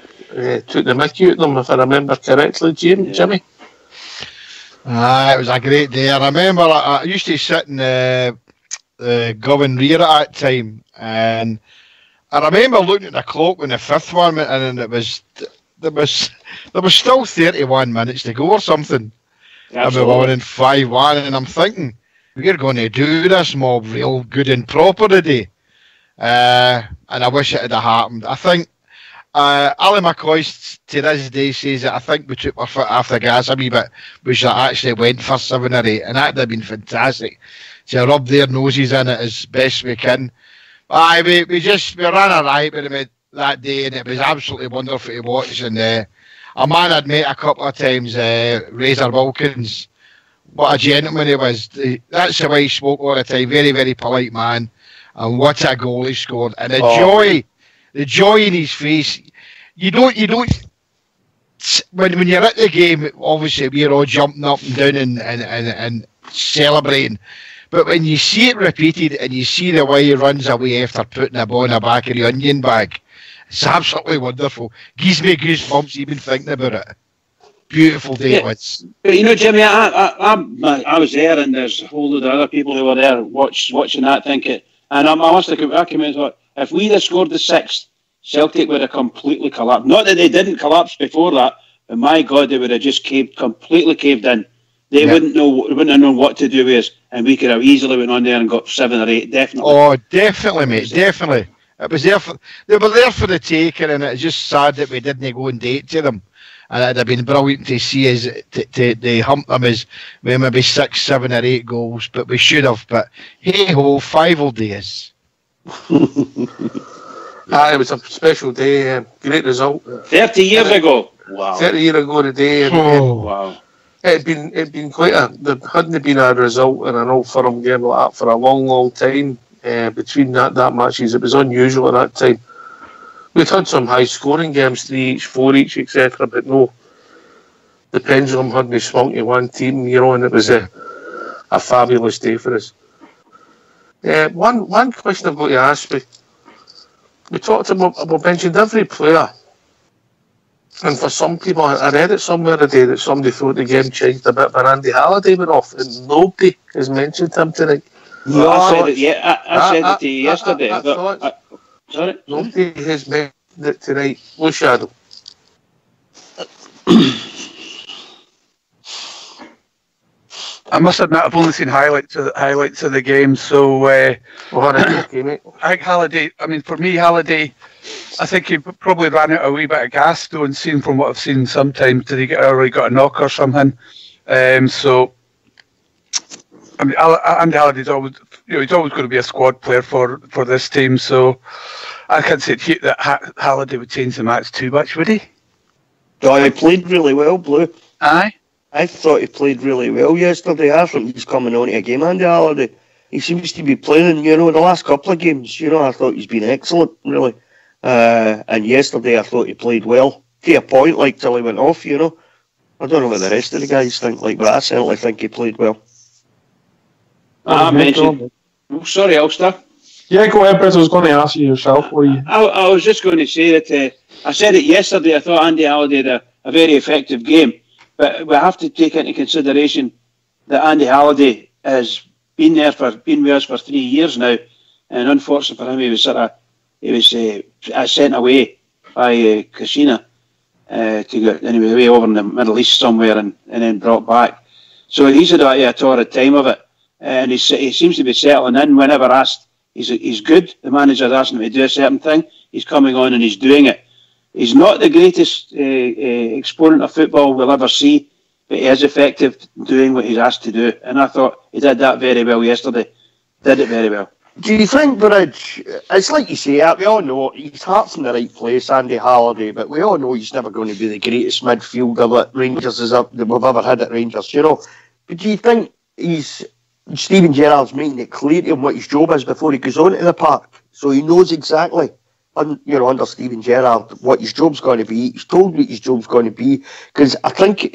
took the mickey out of them, if I remember correctly, Jimmy. It was a great day. I remember I used to sit in the Govan rear at that time, and I remember looking at the clock when the 5th one went in, and there was still 31 minutes to go or something. And we were in 5-1, and I'm thinking, we're going to do this mob real good and proper today. And I wish it had happened. I think Ali McCoy to this day says that I think we took our foot off the gas a wee bit. We should have actually went for 7 or 8, and that would have been fantastic to rub their noses in it as best we can. We ran a riot with them that day, and it was absolutely wonderful to watch. And a man I'd met a couple of times, Razor Wilkins, what a gentleman he was. That's the way he spoke all the time. Very, very polite man. And what a goal he scored. And the joy in his face. You don't, when you're at the game, obviously we're all jumping up and down and celebrating. But when you see it repeated and you see the way he runs away after putting a ball in the back of the onion bag, it's absolutely wonderful. Gives me goosebumps even thinking about it. Beautiful day it was. But you know, Jimmy, I was there, and there's a whole load of other people who were there watching that thinking. And I must have I came in and thought, if we'd have scored the 6th, Celtic would have completely collapsed. Not that they didn't collapse before that, but my God, they would have just completely caved in. They wouldn't have known what to do with us, and we could have easily went on there and got 7 or 8, definitely. Oh, definitely, mate, definitely. It was there they were there for the taking, and it's just sad that we didn't go and date to them. And it'd have been brilliant to see us to hump them as maybe 6, 7 or 8 goals, but we should have. But hey ho, 5 old days. It was a special day, great result. 30 years ago. Wow. 30 years ago today. Wow. It'd been quite there hadn't been a result in an Old Firm game like that for a long, long time. Between that matches, it was unusual at that time. We'd had some high scoring games, 3 each, 4 each, etc. But no, the pendulum hadn't swung to one team, and it was a fabulous day for us. One question I've got to ask you. We talked about, we mentioned every player. And for some people, I read it somewhere today that somebody thought the game changed a bit when Andy Halliday went off, and nobody has mentioned him tonight. No, I said it to you yesterday. Sorry? Nobody has mentioned it tonight. No shadow. I must admit, I've only seen highlights of the game, so okay, mate. I think Halliday. I mean, for me, Halliday, I think he probably ran out a wee bit of gas, though, and seen from what I've seen sometimes, did he got a knock or something? So, I mean, Andy Halliday's always, he's always going to be a squad player for this team. So, I can't say that Halliday would change the match too much, would he? Oh, he played really well, Blue. Aye. I thought he played really well yesterday. I thought he was coming on to a game, Andy Halliday. He seems to be playing, the last couple of games. I thought he's been excellent, really. And yesterday I thought he played well. To a point, till he went off, I don't know what the rest of the guys think, but I certainly think he played well. I mentioned... Oh, sorry, Ulster. Yeah, go ahead, Briz. I was going to ask you yourself. I was just going to say that I said it yesterday. I thought Andy Halliday had a very effective game. But we have to take into consideration that Andy Halliday has been with us for 3 years now, and unfortunately for him, he was sent away by Kasina to go away over in the Middle East somewhere, and then brought back. So he's had a torrid time of it, and he seems to be settling in whenever asked. He's good. The manager's asking him to do a certain thing. He's coming on and he's doing it. He's not the greatest exponent of football we'll ever see, but he is effective doing what he's asked to do. And I thought he did that very well yesterday. Did it very well. Do you think, Bridge, it's like you say, we all know his heart's in the right place, Andy Halliday, but we all know he's never going to be the greatest midfielder that Rangers that we've ever had at Rangers. But do you think Stephen Gerrard's making it clear to him what his job is before he goes on to the park? So he knows exactly, under Stephen Gerrard, what his job's going to be. He's told what his job's going to be. Because I think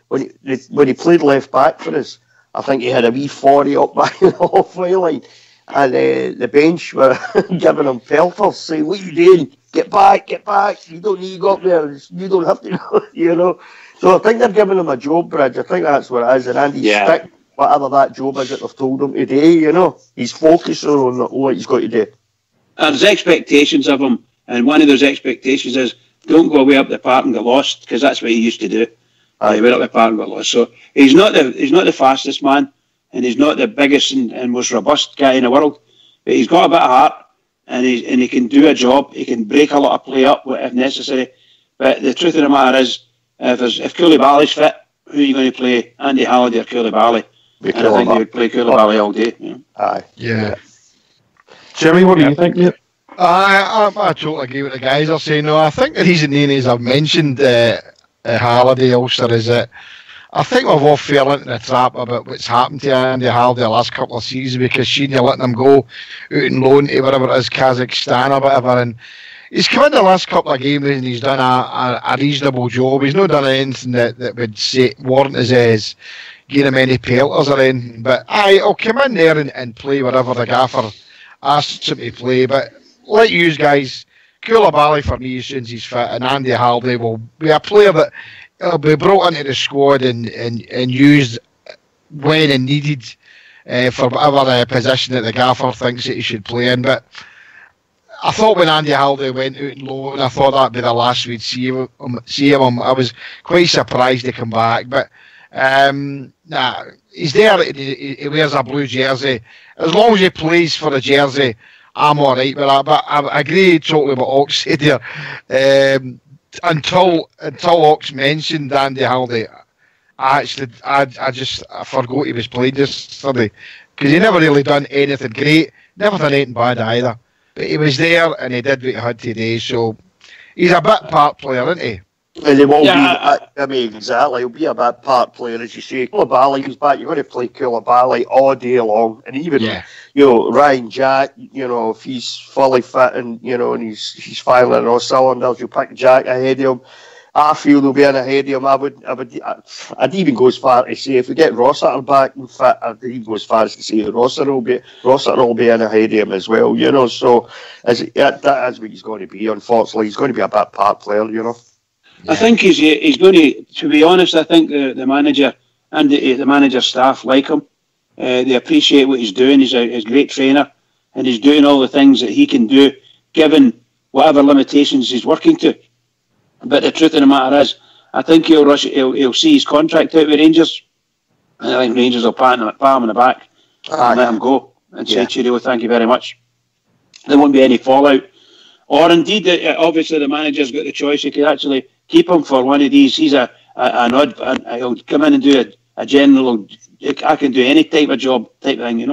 when he played left back for us, I think he had a wee 40 up by the halfway line. And the bench were giving him pelters, saying, "What are you doing? Get back, get back. You don't need to go up there. You don't have to," So I think they're giving him a job, Bridge. I think that's what it is. And Andy's stick whatever that job is that they've told him to do, He's focusing on what he's got to do. There's expectations of him, and one of those expectations is don't go away up the park and get lost, because that's what he used to do. He went up the park and got lost. So he's not the fastest man, and he's not the biggest and most robust guy in the world, but he's got a bit of heart, and he can do a job. He can break a lot of play up if necessary. But the truth of the matter is, if Koulibaly's fit, who are you going to play? Andy Halliday or Koulibaly? And I think they would play Koulibaly all day. Aye. Yeah. Jimmy, what do you think, mate? I totally agree with the guys are saying. No, I think the reason, as I've mentioned, Halliday, Ulster, is that I think we've all fell into the trap about what's happened to Andy Halliday the last couple of seasons, because she'd letting him go out and loan to whatever it is, Kazakhstan or whatever, and he's come in the last couple of games and he's done a reasonable job. He's not done anything that would warrant his getting him any pelters or anything, but he'll come in there and play whatever the gaffer asks him to play. But like you guys, Koulibaly for me, as soon as he's fit, and Andy Halliday will be a player that will be brought into the squad and used when and needed for whatever position that the gaffer thinks that he should play in. But I thought when Andy Halliday went out and loan, I thought that'd be the last we'd see him. I was quite surprised to come back, but he's there. He wears a blue jersey. As long as he plays for the jersey, I'm all right with that. But I agree totally with what Ox said there. Until Ox mentioned Andy Halliday, I forgot he was playing yesterday, because he never really done anything great, never done anything bad either. But he was there and he did what he had today, so he's a bit part player, isn't he? And he will be, exactly, he'll be a bit part player, as you say. Koulibaly is back, you're going to play Koulibaly all day long, and even, Ryan Jack, if he's fully fit and, and he's firing on all cylinders, you'll pick Jack ahead of him. I feel they'll be in ahead of him. I'd even go as far to say, if we get Rossiter back and fit, I'd even go as far as to say Rossiter will be in ahead of him as well, so that is what he's going to be. Unfortunately, he's going to be a bit part player, Yeah. I think he's going to be honest, I think the manager and the manager staff like him. They appreciate what he's doing. He's a great trainer, and he's doing all the things that he can do, given whatever limitations he's working to. But the truth of the matter is, I think he'll see his contract out with Rangers, and I think Rangers will pat him on the back and let him go and say, cheerio, thank you very much. There won't be any fallout. Or indeed, obviously the manager's got the choice. He could actually keep him for one of these. He's an odd, he'll come in and do a general, I can do any type of job type thing,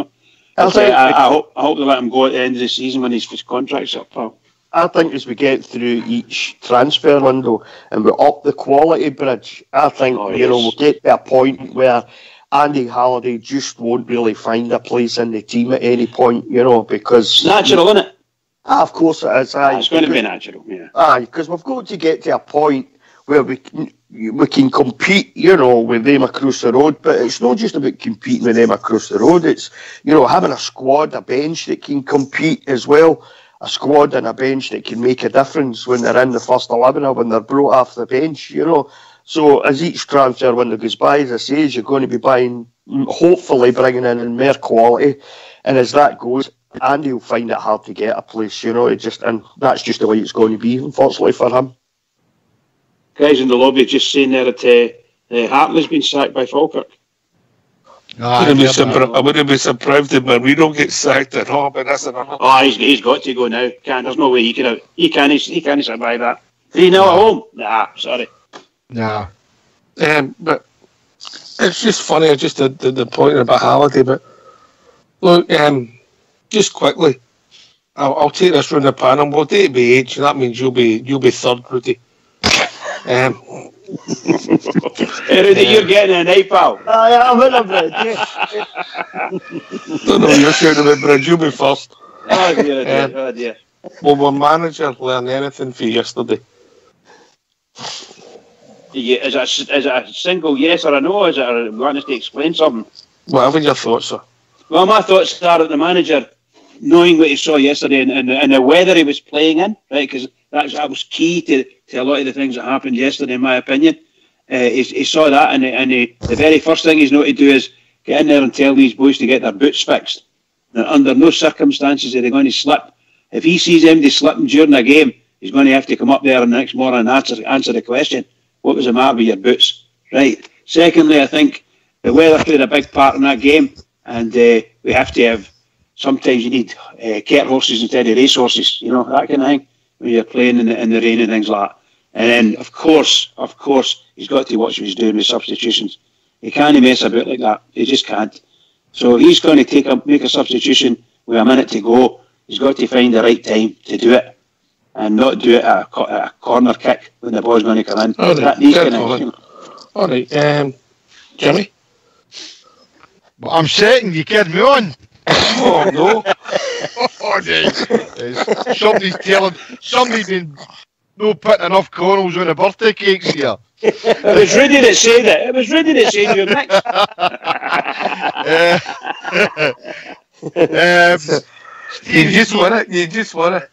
I hope they let him go at the end of the season when his contract's up, pal. I think as we get through each transfer window and we up the quality, Bridge, I think, we'll get to a point where Andy Halliday just won't really find a place in the team at any point, because... It's natural, isn't it? Of course it is. It's going to be natural, yeah. Because we've got to get to a point where we can compete, with them across the road. But it's not just about competing with them across the road. It's, having a squad, a bench that can compete as well. A squad and a bench that can make a difference when they're in the first 11 or when they're brought off the bench, So as each transfer window goes by, as I say, you're going to be buying, hopefully bringing in more quality. And as that goes, Andy will find it hard to get a place, and that's just the way it's going to be, unfortunately, for him. Guys in the lobby just saying there that Hartley's been sacked by Falkirk. I wouldn't be surprised if we don't get sacked at all, but that's another. He's got to go now. There's no way he can out. He can't survive that. 3-0 at home. Nah, sorry. Nah. But it's just funny. Just the point about Halliday. But look, just quickly, I'll take this round the panel. We'll do it by age. That means you'll be third, Rudy. Hey, Rudy, you're getting an eye, pal. I'm in a bridge. No, you're shouting about Bridge. You be first. Oh dear, oh dear. Will my manager learn anything for yesterday? Is it a single yes or a no? Is it a want us to explain something? Whatever your thoughts are. Well, my thoughts are that the manager, knowing what he saw yesterday and the weather he was playing in, right, because that was key to a lot of the things that happened yesterday, in my opinion. He saw that, and the very first thing he's not to do is get in there and tell these boys to get their boots fixed. Now, under no circumstances are they going to slip. If he sees them slipping during a game, he's going to have to come up there the next morning and answer the question. What was the matter with your boots? Right. Secondly, I think the weather played a big part in that game, and we have to have. Sometimes you need cart horses instead of race horses, you know, that kind of thing, when you're playing in the rain and things like that. And then, of course, he's got to watch what he's doing with substitutions. He can't mess about like that. He just can't. So he's going to make a substitution with a minute to go. He's got to find the right time to do it, and not do it at a corner kick when the ball's going to come in. All right, These kind of, you know. All right, Jimmy? Well, I'm setting you, kid, me on. Oh, no. Oh, no. Somebody's been no putting enough cornels on the birthday cakes here. It was Rudy that said it. It was Rudy that said you're mixed. You just won it.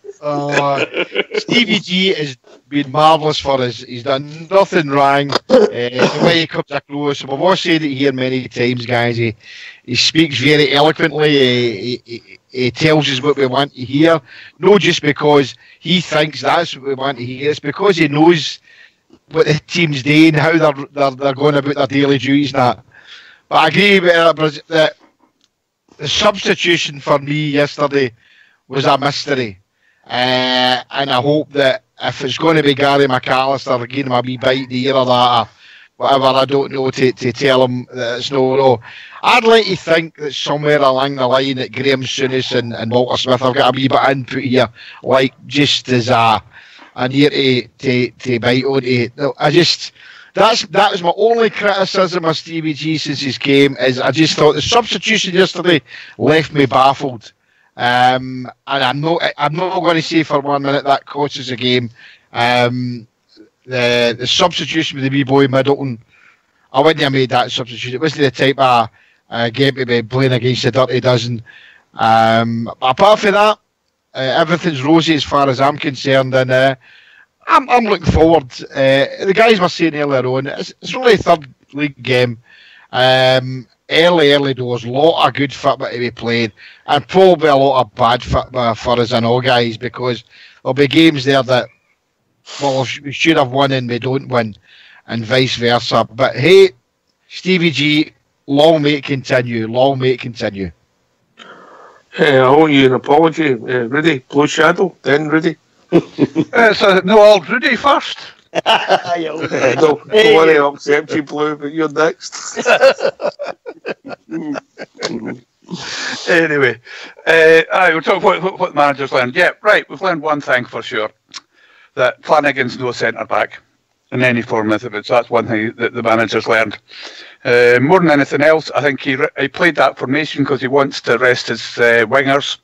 Stevie G has been marvellous for us. He's done nothing wrong. The way he comes across, we've all said it here many times, guys. He speaks very eloquently. He tells us what we want to hear. Not just because he thinks that's what we want to hear. It's because he knows what the team's doing, how they're going about their daily duties and that. But I agree with that the substitution for me yesterday was a mystery. And I hope that if it's going to be Gary McAllister, giving him a wee bite in the ear or that, or whatever, I don't know, to tell him that it's no. I'd like to think that somewhere along the line that Graham Souness and Walter Smith have got a wee bit of input here, like just as an ear to bite on it. That was my only criticism of Stevie G since his game, is I just thought the substitution yesterday left me baffled. And I'm not going to say for 1 minute that cost us a game. The substitution with the wee boy Middleton, I wouldn't have made that substitution. It wasn't the type of game to be playing against a dirty dozen. Apart from that, everything's rosy as far as I'm concerned, and I'm looking forward. The guys were saying earlier on, it's only a third league game. Early doors, a lot of good football to be played, and probably a lot of bad football for us and all guys, because there'll be games there that, well, we should have won and we don't win, and vice versa. But hey, Stevie G, long may it continue. Long may it continue. I owe you an apology, Rudy. Blue Shadow, then Rudy. No, old Rudy first. Don't worry, I'll accept you, Blue, but you're next. Anyway, we're talking what the manager's learned. Yeah, right, we've learned one thing for sure, that Flanagan's no centre-back in any form of it. That's one thing that the manager's learned. More than anything else, I think he played that formation because he wants to rest his wingers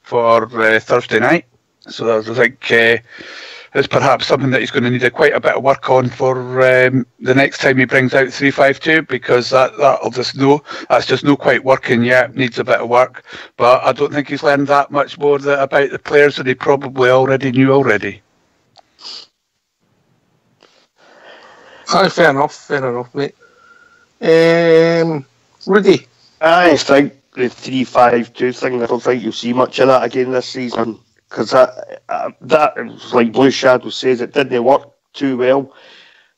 for Thursday night. So I think it's perhaps something that he's going to need quite a bit of work on for the next time he brings out 3-5-2, because that's just no quite working yet. Needs a bit of work, but I don't think he's learned that much more about the players that he probably already knew already. Fair enough, mate. Rudy? I think the 3-5-2 thing, I don't think you'll see much of that again this season, because that, like Blue Shadow says, it didn't work too well.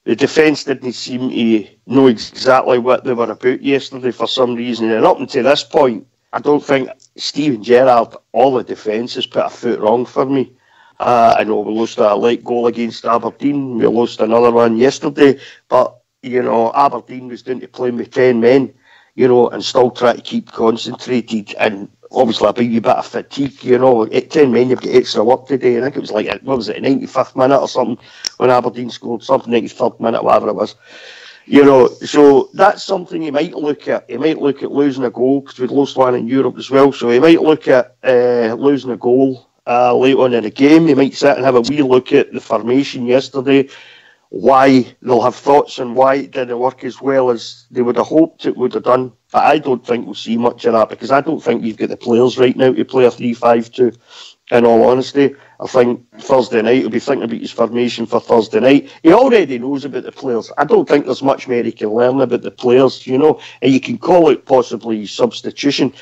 The defence didn't seem to know exactly what they were about yesterday for some reason, and up until this point, I don't think Steven Gerrard or the defence has put a foot wrong for me. I know we lost a late goal against Aberdeen, we lost another one yesterday, but, you know, Aberdeen was down to playing with 10 men, you know, and still try to keep concentrated, and obviously a wee bit of fatigue, you know. At 10 men, you've got extra work to do. I think it was like, what was it, 95th minute or something, when Aberdeen scored something, 93rd minute, whatever it was. You know, so that's something you might look at. You might look at losing a goal, because we'd lost one in Europe as well, so you might look at losing a goal late on in the game. You might sit and have a wee look at the formation yesterday, why they'll have thoughts on why it didn't work as well as they would have hoped it would have done. But I don't think we'll see much of that, because I don't think we've got the players right now to play a 3-5-2. In all honesty, I think Thursday night he'll be thinking about his formation for Thursday night. He already knows about the players. I don't think there's much more he can learn about the players, you know. And you can call out possibly substitutions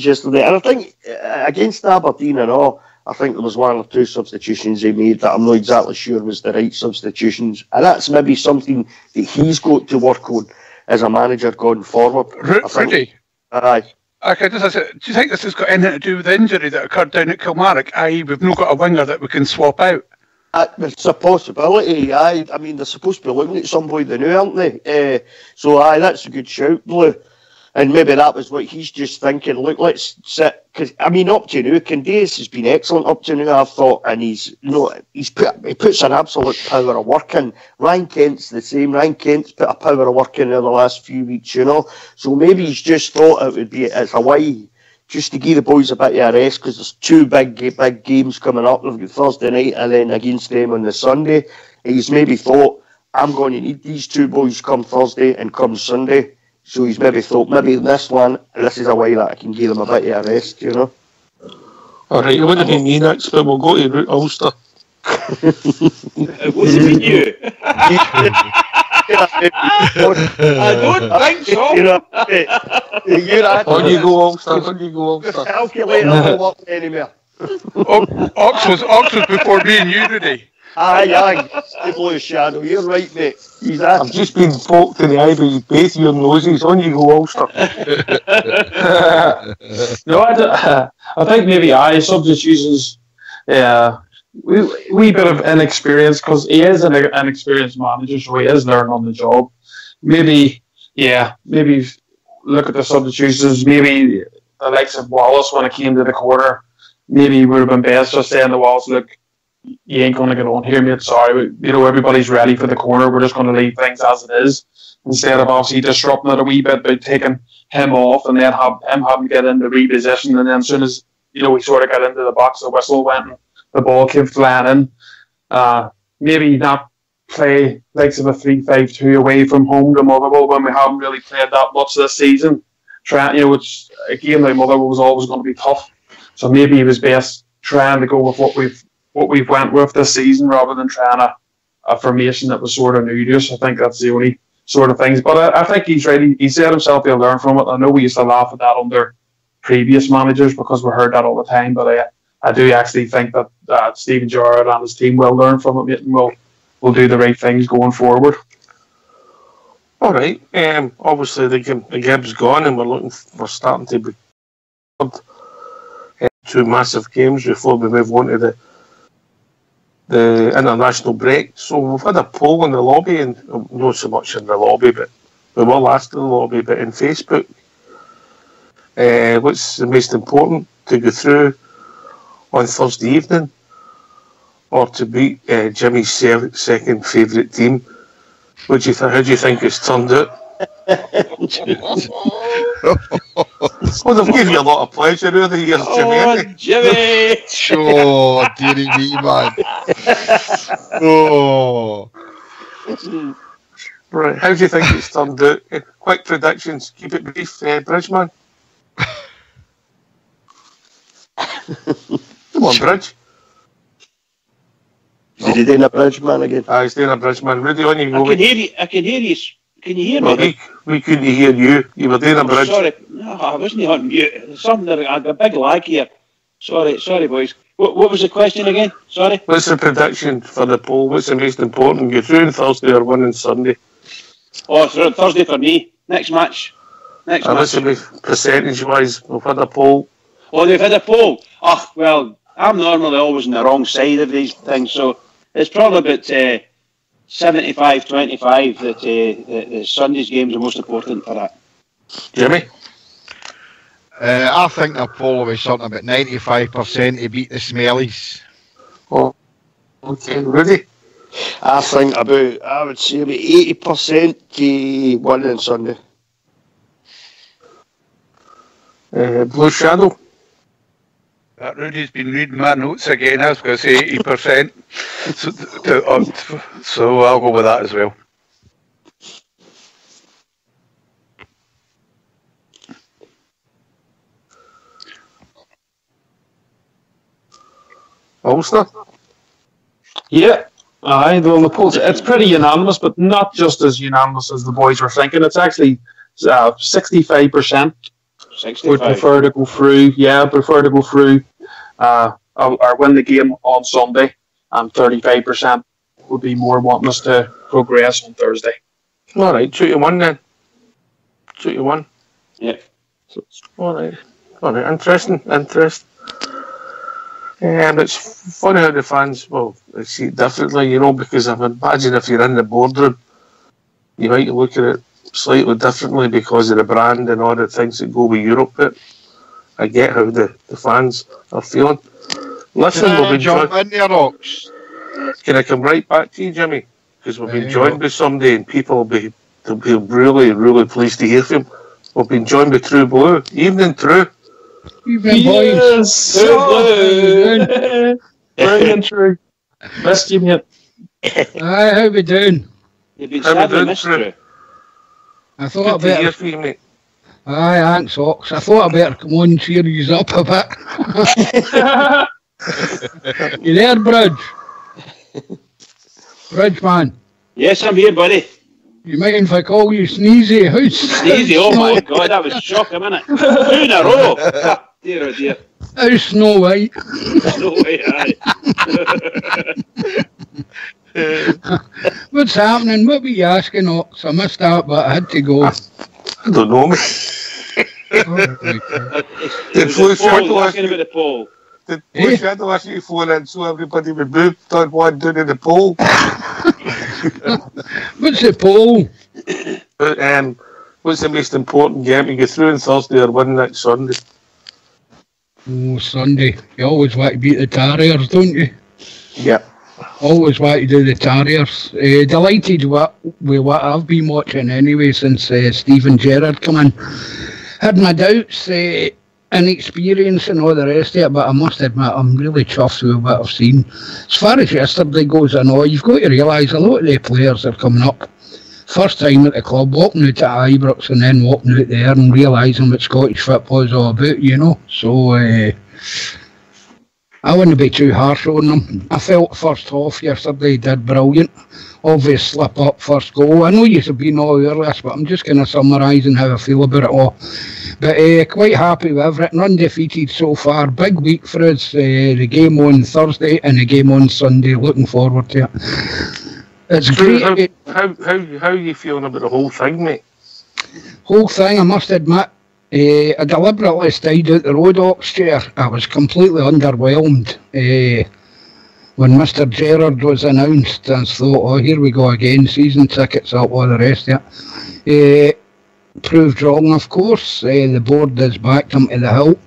yesterday. And I think against Aberdeen and all, I think there was one or two substitutions he made that I'm not exactly sure was the right substitutions. And that's maybe something that he's got to work on as a manager going forward. Rudy? Aye. Okay, do you think this has got anything to do with the injury that occurred down at Kilmarnock, i.e. we've not got a winger that we can swap out? It's a possibility, aye. I mean, they're supposed to be looking at somebody they know, aren't they? So, aye, that's a good shout, Blue. And maybe that was what he's just thinking. Look, let's sit. Because, I mean, up to now, Candace has been excellent up to now, I've thought. And he puts an absolute power of work in. Ryan Kent's the same. Ryan Kent's put a power of work in the last few weeks, you know. So maybe he's just thought it would be, it's a way just to give the boys a bit of a rest, because there's two big games coming up. They've got Thursday night and then against them on the Sunday. He's maybe thought, I'm going to need these two boys come Thursday and come Sunday. So he's maybe thought, maybe this is a way that I can give them a bit of a rest, you know. All right, it would have been me next, but we'll go to Root Ulster. It would have been you. I don't think so. On you go, Ulster. Calculator don't work anymore. Ox was before me and you, Rudy. Aye, the blue shadow. You're right, mate. I've just been poked in the eye by both your noses. On you go, Ulster. No, I think maybe substitutions. Wee bit of inexperience, because he is an inexperienced manager, so he is learning on the job. Maybe look at the substitutions. Maybe the likes of Wallace, when it came to the quarter, maybe it would have been best just saying to Wallace, look, you ain't going to get on here, mate. Sorry, everybody's ready for the corner. We're just going to leave things as it is, instead of obviously disrupting it a wee bit by taking him off and then having to get into reposition. And then as soon as we sort of got into the box, the whistle went and the ball came flying in. Maybe not play likes of a 3-5-2 away from home to Motherwell when we haven't really played that much this season. It's a game like Motherwell was always going to be tough. So maybe it was best trying to go with what we've went with this season, rather than trying a formation that was sort of new to us. I think that's the only sort of things. But I think he's ready. He said himself he'll learn from it. I know we used to laugh at that under previous managers because we heard that all the time. But I do actually think that Stephen Gerrard and his team will learn from it and will do the right things going forward. All right. Obviously the Gibbs gone, and we're starting to be two massive games before we move on to the international break. So we've had a poll in the lobby, and not so much in the lobby, but we will ask in the lobby, but in Facebook. What's the most important to go through on Thursday evening, or to beat Jimmy's second favourite team? How do you think it's turned out? Well, they've given you a lot of pleasure over the years, Jimmy. Jimmy! Oh, dearie me, man. Oh. Right, how do you think it's turned out? Quick predictions, keep it brief, Bridgeman. Come on, Bridge. Is he doing a Bridgeman again? He's doing a Bridgeman. Rudy, on you go. I can hear you. Can you hear me? We couldn't hear you. You were doing a Bridge. Sorry, no, I wasn't on mute. I got a big lag here. Sorry, boys. What was the question again? Sorry. What's the prediction for the poll? What's the most important? You're through on Thursday or winning Sunday? Oh, it's Thursday for me. Next match. What's the percentage-wise? We've had a poll. Oh, they've had a poll. Oh, well, I'm normally always on the wrong side of these things, so it's probably about 75-25 that the Sunday's games are most important for that. Jimmy? I think they'll probably something about 95% to beat the Smellies. Oh, okay, Rudy. I think I would say about 80% to win on Sunday. Blue Shadow. Rudy's been reading my notes again. I was going to say 80%. So I'll go with that as well. Ulster? Yeah. Aye, well, the polls, it's pretty unanimous, but not just as unanimous as the boys were thinking. It's actually 65%. 65. Would prefer to go through. Yeah, prefer to go through or win the game on Sunday, and 35% would be more wanting us to progress on Thursday. All right, 2-1 then. 2-1. Yeah. All right. Interesting. It's funny how the fans, they see it differently, because I imagine if you're in the boardroom, you might look at it slightly differently because of the brand and all the things that go with Europe. But I get how the fans are feeling. Listen, we've been jump in there, Ox. Can I come right back to you, Jimmy? Because we've been joined by somebody and people will be really, really pleased to hear from him. We've been joined by True Blue. Evening, True. Evening, boys. True Blue. Brilliant, True. Missed you, mate. Aye, how we doing? You've been sadly missed, True. I thought Good to hear better. from you, mate. Aye, thanks, Ox. I thought I better come on and cheer you up a bit. You there, Bridge? Bridge, man. Yes, I'm here, buddy. You mind if I call you Sneezy? How's Sneezy, oh my God, that was shocking, wasn't it? 2 in a row. Dear, oh dear. How's Snow White? No way, aye. What's happening? What were you asking, Ox? I missed that, but I had to go. I don't know, mate. Did Blue Shadow asking about the poll? Did Blue Shadow ask you to phone in so everybody would move down one down in the poll? What's the poll? What's the most important game? You get through on Thursday or win next Sunday? Oh, Sunday. You always want to beat the Terriers, don't you? Yeah. Always want to do the Terriers. Delighted with what I've been watching anyway since Stephen Gerrard come in. Had my doubts, inexperience and all the rest of it, but I must admit I'm really chuffed with what I've seen. As far as yesterday goes, I know you've got to realise a lot of the players are coming up. First time at the club, walking out at Ibrox and then walking out there and realising what Scottish football is all about, So I wouldn't be too harsh on them. I felt first half yesterday did brilliant. Obvious slip up first goal. I know you've been all over this, but I'm just kind of summarising how I feel about it all. But quite happy with everything. Undefeated so far. Big week for us. The game on Thursday and the game on Sunday. Looking forward to it. It's great. How are you feeling about the whole thing, mate? Whole thing, I must admit. I deliberately stayed out the road, Ox chair. I was completely underwhelmed when Mr. Gerrard was announced, and thought, oh, here we go again, season tickets up, all the rest of it. Proved wrong, of course. The board has backed him to the hilt.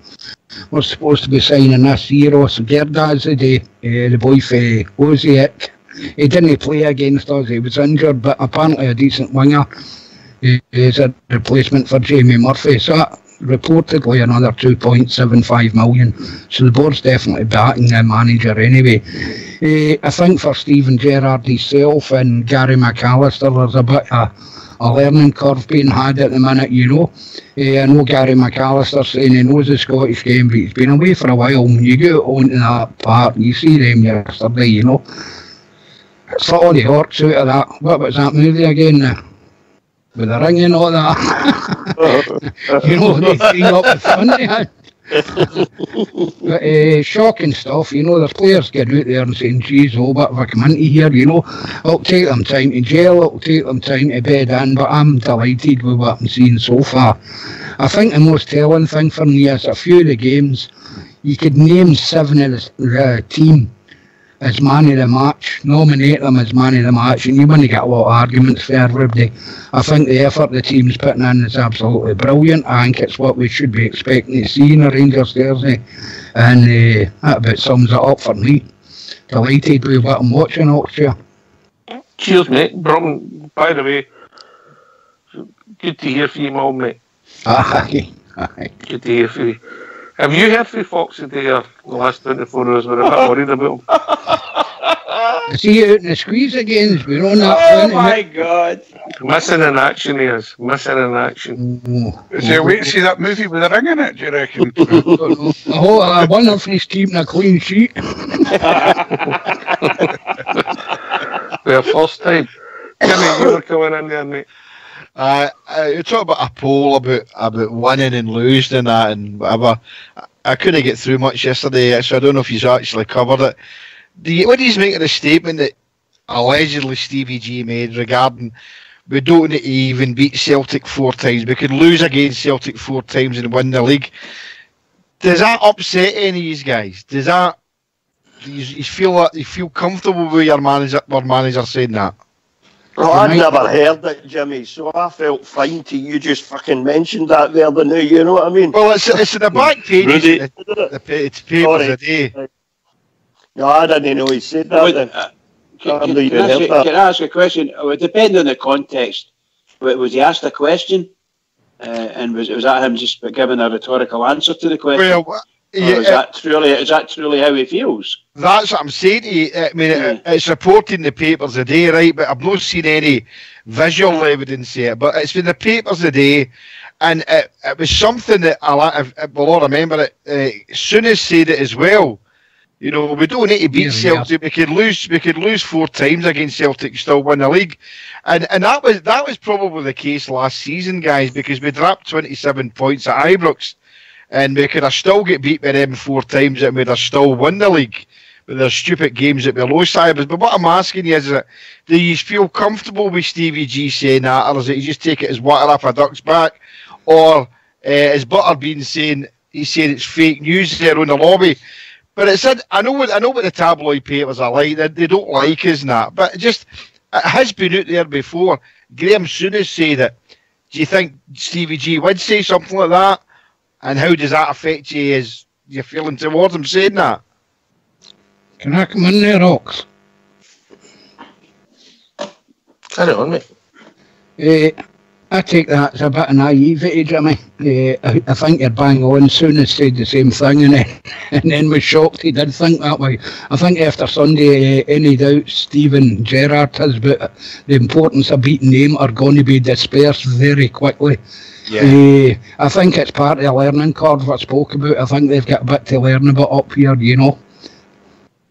We're supposed to be signing this Eros Gerdas today, the boy for Oziek. He didn't play against us, he was injured, but apparently a decent winger. He's a replacement for Jamie Murphy, so reportedly another 2.75 million. So the board's definitely backing the manager anyway. I think for Stephen Gerrard himself and Gary McAllister, there's a bit of a learning curve being had at the minute, I know Gary McAllister saying he knows the Scottish game, but he's been away for a while. When you get onto that part, you see them yesterday, It's all the hearts out of that. What was that movie again? With the ring and all that. They three up the front. But shocking stuff, there's players getting out there and saying, geez, oh, bit of a community here, It'll take them time to gel, it'll take them time to bed in, but I'm delighted with what I'm seeing so far. I think the most telling thing for me is a few of the games, you could name 7 of the team, as man of the match, nominate them as man of the match, and you wouldn't get a lot of arguments for everybody. I think the effort the team's putting in is absolutely brilliant. I think it's what we should be expecting to see in a Rangers jersey, and that about sums it up for me. Delighted with what I'm watching next year. Cheers, mate. Brum, by the way, good to hear from you, Mum, mate. Aye. Good to hear from you. Have you heard from Fox today or the last 24 hours? We're a bit worried about him. Is he out in the squeeze again? We're on that. Oh my God! Missing in action, he is. Missing in action. Is he wait to see that movie with the ring in it, do you reckon? I wonder if he's keeping a clean sheet. For first time. Jimmy, you were coming in there, mate. You talk about a poll about winning and losing and that and whatever. I couldn't get through much yesterday, so I don't know if you've actually covered it. What do you make of the statement that allegedly Stevie G made regarding we don't need to even beat Celtic 4 times, we can lose against Celtic 4 times and win the league? Does that upset any of these guys? Does that you feel comfortable with your manager saying that? Well, I'd never heard it, Jimmy, so I felt fine till you just fucking mentioned that there the new, you know what I mean? Well, it's in the back page. It's papers a day. No, I didn't know he said that. Can I ask a question? It would depend on the context. Was he asked a question? And was that him just giving a rhetorical answer to the question? Well, yeah, is that truly how he feels? That's what I'm saying to you. I mean, it's reported in the papers a day, right? But I've not seen any visual evidence yet. But it's been the papers a day, and it was something that we'll all remember it. Souness said it as well. You know, we don't need to beat Celtic. We could lose 4 times against Celtic, still win the league, and that was probably the case last season, guys, because we dropped 27 points at Ibrox. And we could have still get beat by them 4 times and we'd have still won the league with their stupid games at below Cybers. But what I'm asking you is that do you feel comfortable with Stevie G saying that, or is it you just take it as water off a duck's back? Or is Butterbean saying he's saying it's fake news there on the lobby? But it said I know what the tabloid papers are like. They don't like us and that. But it has been out there before. Graham Souness said it. Do you think Stevie G would say something like that? And how does that affect you as you're feeling towards him saying that? Can I come in there, Ox? Carry on, mate. I take that as a bit of naivety, Jimmy. I think you're bang on. Souness said the same thing and then was shocked he did think that way. I think after Sunday, any doubts Stephen Gerrard has about the importance of beating them are going to be dispersed very quickly. Yeah. I think it's part of the learning curve I spoke about. I think they've got a bit to learn about up here, you know.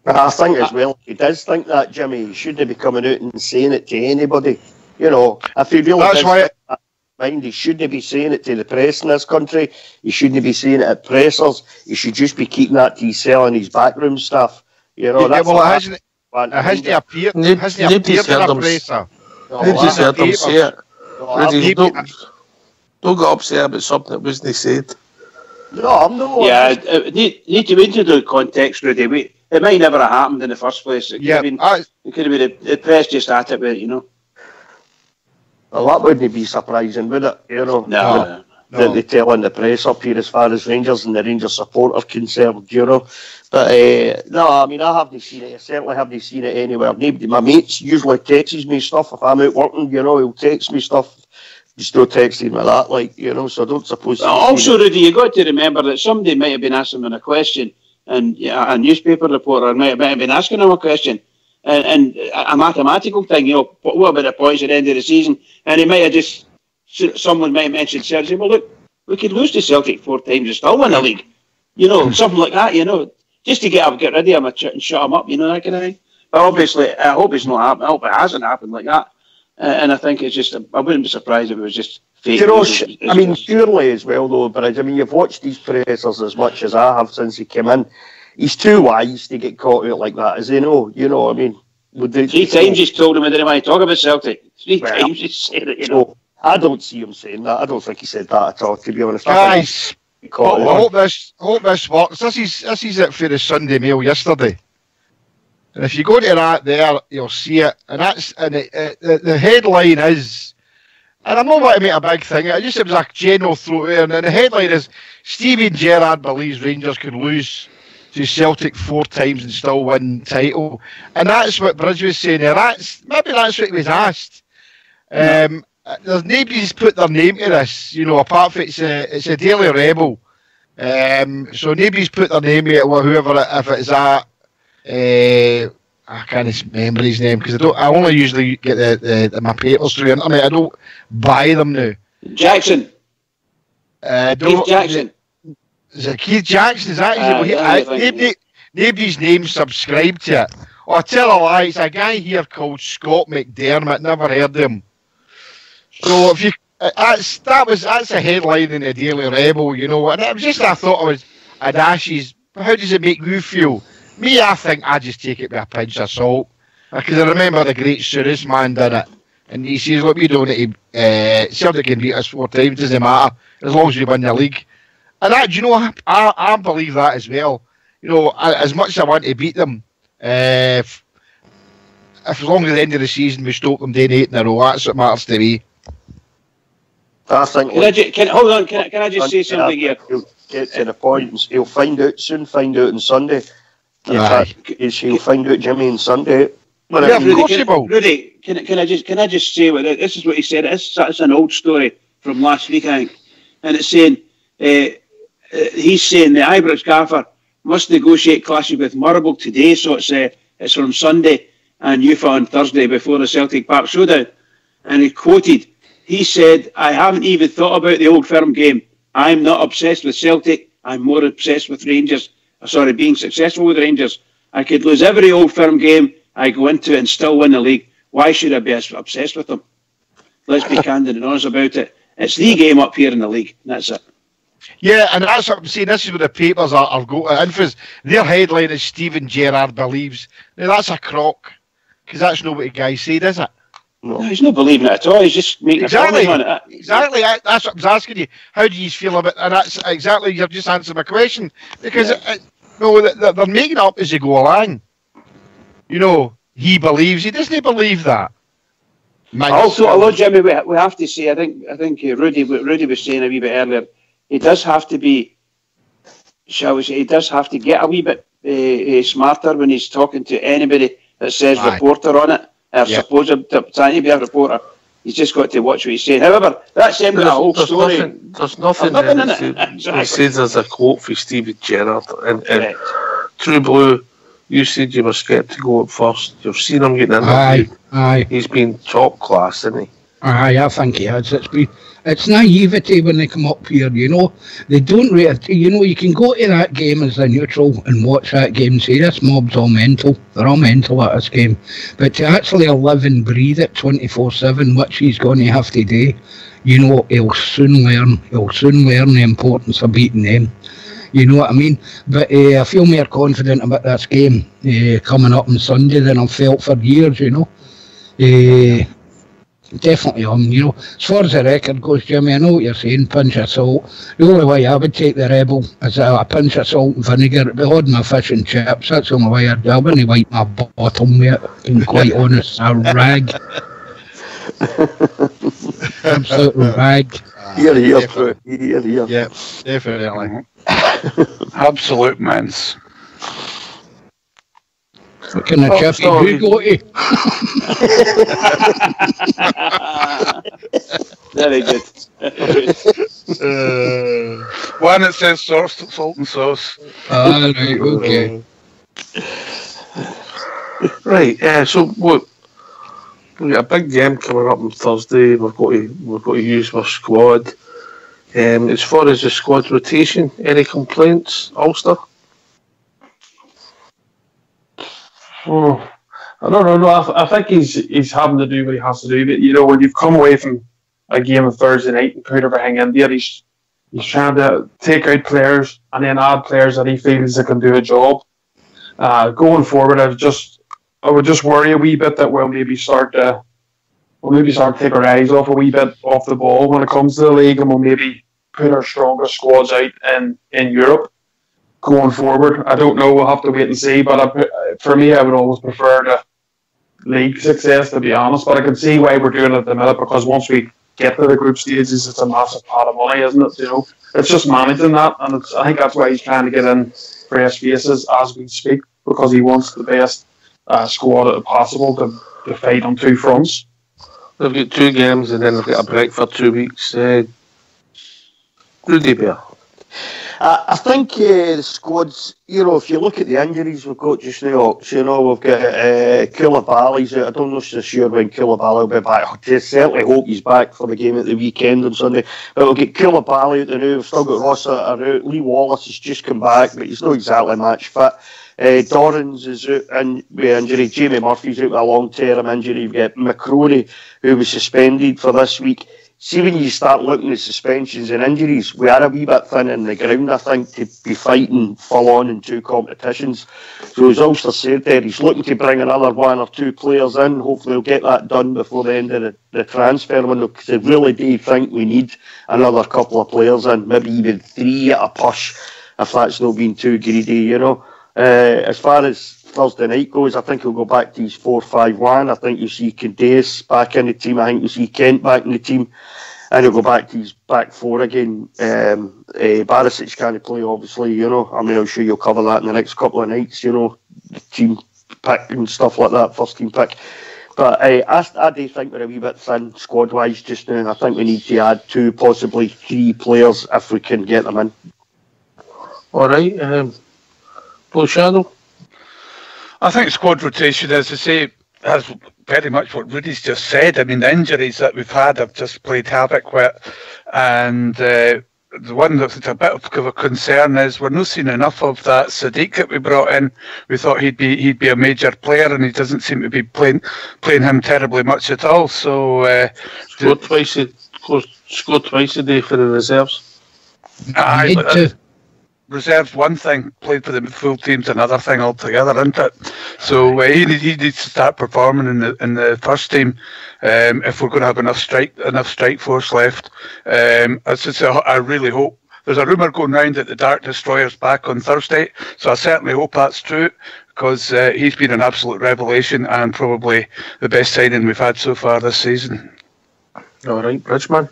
I think as well, he does think that, Jimmy. He shouldn't be coming out and saying it to anybody. You know, if he really does think that mind, he shouldn't be saying it to the press in this country. He shouldn't be saying it at pressers. He should just be keeping that to himself and his backroom stuff. You know, that's well, it hasn't appeared in a presser. Nobody's heard him say it. Don't get upset about something that wasn't said. No, I'm not. Yeah, need to into the context, Rudy. It might never have happened in the first place. It could have been the press just at it with it, you know. Well, that wouldn't be surprising, would it? You know, no. That they telling the press up here as far as Rangers and the Rangers support are concerned, you know. But no, I mean, I haven't seen it. I certainly haven't seen it anywhere. Nobody, my mates usually texts me stuff if I'm out working. You know, he'll text me stuff. Just don't text him like that, like, you know, so I don't suppose... Also, Rudy, you got to remember that somebody might have been asking him a question, and a newspaper reporter might have been asking him a question, and a mathematical thing, you know, what about the points at the end of the season? And he might have just... Someone might have mentioned Celtic, well, look, we could lose to Celtic 4 times and still win the league. You know, something like that, you know, just to get rid of him and shut him up, you know, that kind of thing. But obviously, I hope it's not happened. I hope it hasn't happened like that. And I think it's just, I wouldn't be surprised if it was just fake. You know, I mean, surely as well, though, Bridge, I mean, you've watched these pressers as much as I have since he came in. He's too wise to get caught out like that, as they know, you know, I mean. 3 times he's told him he didn't want to talk about Celtic. 3 times he's said it, you know. So, I don't see him saying that. I don't think he said that at all, to be honest. Guys, I hope this works. This is it for the Sunday Mail yesterday. And if you go to that there, you'll see it. And the headline is, and I'm not want to make a big thing. It was a general throw in, and the headline is Steven Gerrard believes Rangers could lose to Celtic 4 times and still win the title. And that's what Bridge was saying there. Maybe that's what he was asked. There's nobody's put their name to this, apart from it's a Daily Rebel. So nobody's put their name to it, or whoever, if it's that. I can't remember his name because I only usually get my papers through the internet. I don't buy them now. Jackson. Keith Jackson. Is it Keith Jackson? Is that nobody's name subscribed to it. Oh, I tell a lie, it's a guy here called Scott McDermott. Never heard of him. So if you that's a headline in the Daily Rebel, and it was just I'd ask you, how does it make you feel? Me, I think I just take it with a pinch of salt. Because I remember the great Suris man did it. And he says, look, we don't need to, Celtic can beat us 4 times, doesn't matter, as long as we win the league. And that, I believe that as well. As much as I want to beat them, if as long as at the end of the season we stop them doing 8 in a row, that's what matters to me. I think. Hold on, can I just say something here? He'll get to the point. He'll soon find out on Sunday. He'll find out Jimmy on Sunday. Rudy, can I just say this is what he said. It's an old story from last week, I think, and it's saying he's saying the Ibrox gaffer must negotiate clashes with Murrable today, so it's from Sunday and UEFA on Thursday before the Celtic Park showdown. And he said, I haven't even thought about the Old Firm game. I'm not obsessed with Celtic. I'm more obsessed with Rangers. Being successful with Rangers. I could lose every Old Firm game I go into it and still win the league. Why should I be obsessed with them? Let's be candid and honest about it. It's the game up here in the league. And that's it. Yeah, and that's what I'm saying. This is where the papers are going. Their headline is Steven Gerrard believes. Now, that's a crock. Because that's not what the guy said, is it? No, he's not believing it at all. He's just making a comment on it. Exactly. That's what I was asking you. How do you feel about it? And that's exactly, you've just answered my question. Because they're making it up as they go along. He believes. He doesn't believe that. Although Jimmy, we have to say, I think Rudy was saying a wee bit earlier, he does have to be, shall we say, he does have to get a wee bit smarter when he's talking to anybody that says reporter on it, or supposed trying to be a reporter. He's just got to watch what he's saying. However, that's him with a whole story. There's nothing in it. Exactly. He says there's a quote for Steven Gerrard. And True Blue, you said you were sceptical at first. You've seen him getting interviewed. Aye. He's been top class, isn't he? Aye, I think he has. It's naivety when they come up here, They don't really, you can go to that game as a neutral and watch that game and say, this mob's all mental. They're all mental at this game. But to actually live and breathe it 24/7, which he's going to have to do, he'll soon learn. He'll soon learn the importance of beating them. You know what I mean? But I feel more confident about this game coming up on Sunday than I've felt for years, Definitely as far as the record goes, Jimmy, I know what you're saying, pinch of salt. The only way I would take the Rebel is a pinch of salt and vinegar. It'd be holding my fish and chips. That's the only way I'd do. I wouldn't wipe my bottom with it, being quite honest. A rag. Absolute rag. Here. Yeah, definitely. Absolute mince. What kind of chip do you go to? Very good. One that says salt and sauce. Right, okay. Right, so what? We've got a big game coming up on Thursday. We've got to use our squad. As far as the squad rotation, any complaints, Ulster? I don't know. No, I think he's having to do what he has to do. But when you've come away from a game on Thursday night and put everything in there, he's trying to take out players and then add players that he feels that can do a job. Going forward, I would just worry a wee bit that we'll maybe start to take our eyes off a wee bit off the ball when it comes to the league, and we'll maybe put our stronger squads out in Europe. going forward. I don't know. We'll have to wait and see. But for me, I would always prefer the league success, to be honest. But I can see why we're doing it at the minute, because once we get to the group stages, it's a massive pot of money, isn't it? You know, it's just managing that, and I think that's why he's trying to get in fresh faces as we speak, because he wants the best squad possible to fight on two fronts. They've got 2 games and then they've got a break for 2 weeks. Rudy Bear. I think the squads, you know, if you look at the injuries we've got just now, you know, we've got Koulibaly's out. I don't know so sure when Koulibaly will be back. I certainly hope he's back for the game at the weekend on Sunday. But we'll get Koulibaly out the now. We've still got Rossa out. Lee Wallace has just come back, but he's not exactly match fit. Dorrans is out with injury. Jamie Murphy's out with a long-term injury. You've got McCrory, who was suspended for this week. See, when you start looking at suspensions and injuries, we are a wee bit thin in the ground, I think, to be fighting full-on in 2 competitions. So as Ulster said there, he's looking to bring another 1 or 2 players in. Hopefully he'll get that done before the end of the transfer window, because I really do think we need another couple of players in, maybe even 3 at a push, if that's not being too greedy, you know. As far as Thursday night goes, I think he'll go back to his 4-5-1. I think you'll see Candace back in the team. I think you'll see Kent back in the team. And he'll go back to his back 4 again. Barisic can't play, obviously, you know. I mean, I'm sure you'll cover that in the next couple of nights, you know. The team pick and stuff like that, first team pick. But I do think we're a wee bit thin squad-wise just now. And I think we need to add 2, possibly 3 players if we can get them in. All right. Blue Shadow? I think squad rotation, as I say, has very much what Rudy's just said. I mean, the injuries that we've had have just played havoc with, and the one that's a bit of a concern is we're not seeing enough of that Sadiq that we brought in. We thought he'd be a major player, and he doesn't seem to be playing him terribly much at all. So scored twice a day for the reserves. Reserves one thing, played for the full team's another thing altogether, isn't it? So he needs to start performing in the first team if we're going to have enough strike force left. I really hope. There's a rumour going round that the Dark Destroyer's back on Thursday, so I certainly hope that's true, because he's been an absolute revelation and probably the best signing we've had so far this season. All right, Bridgman.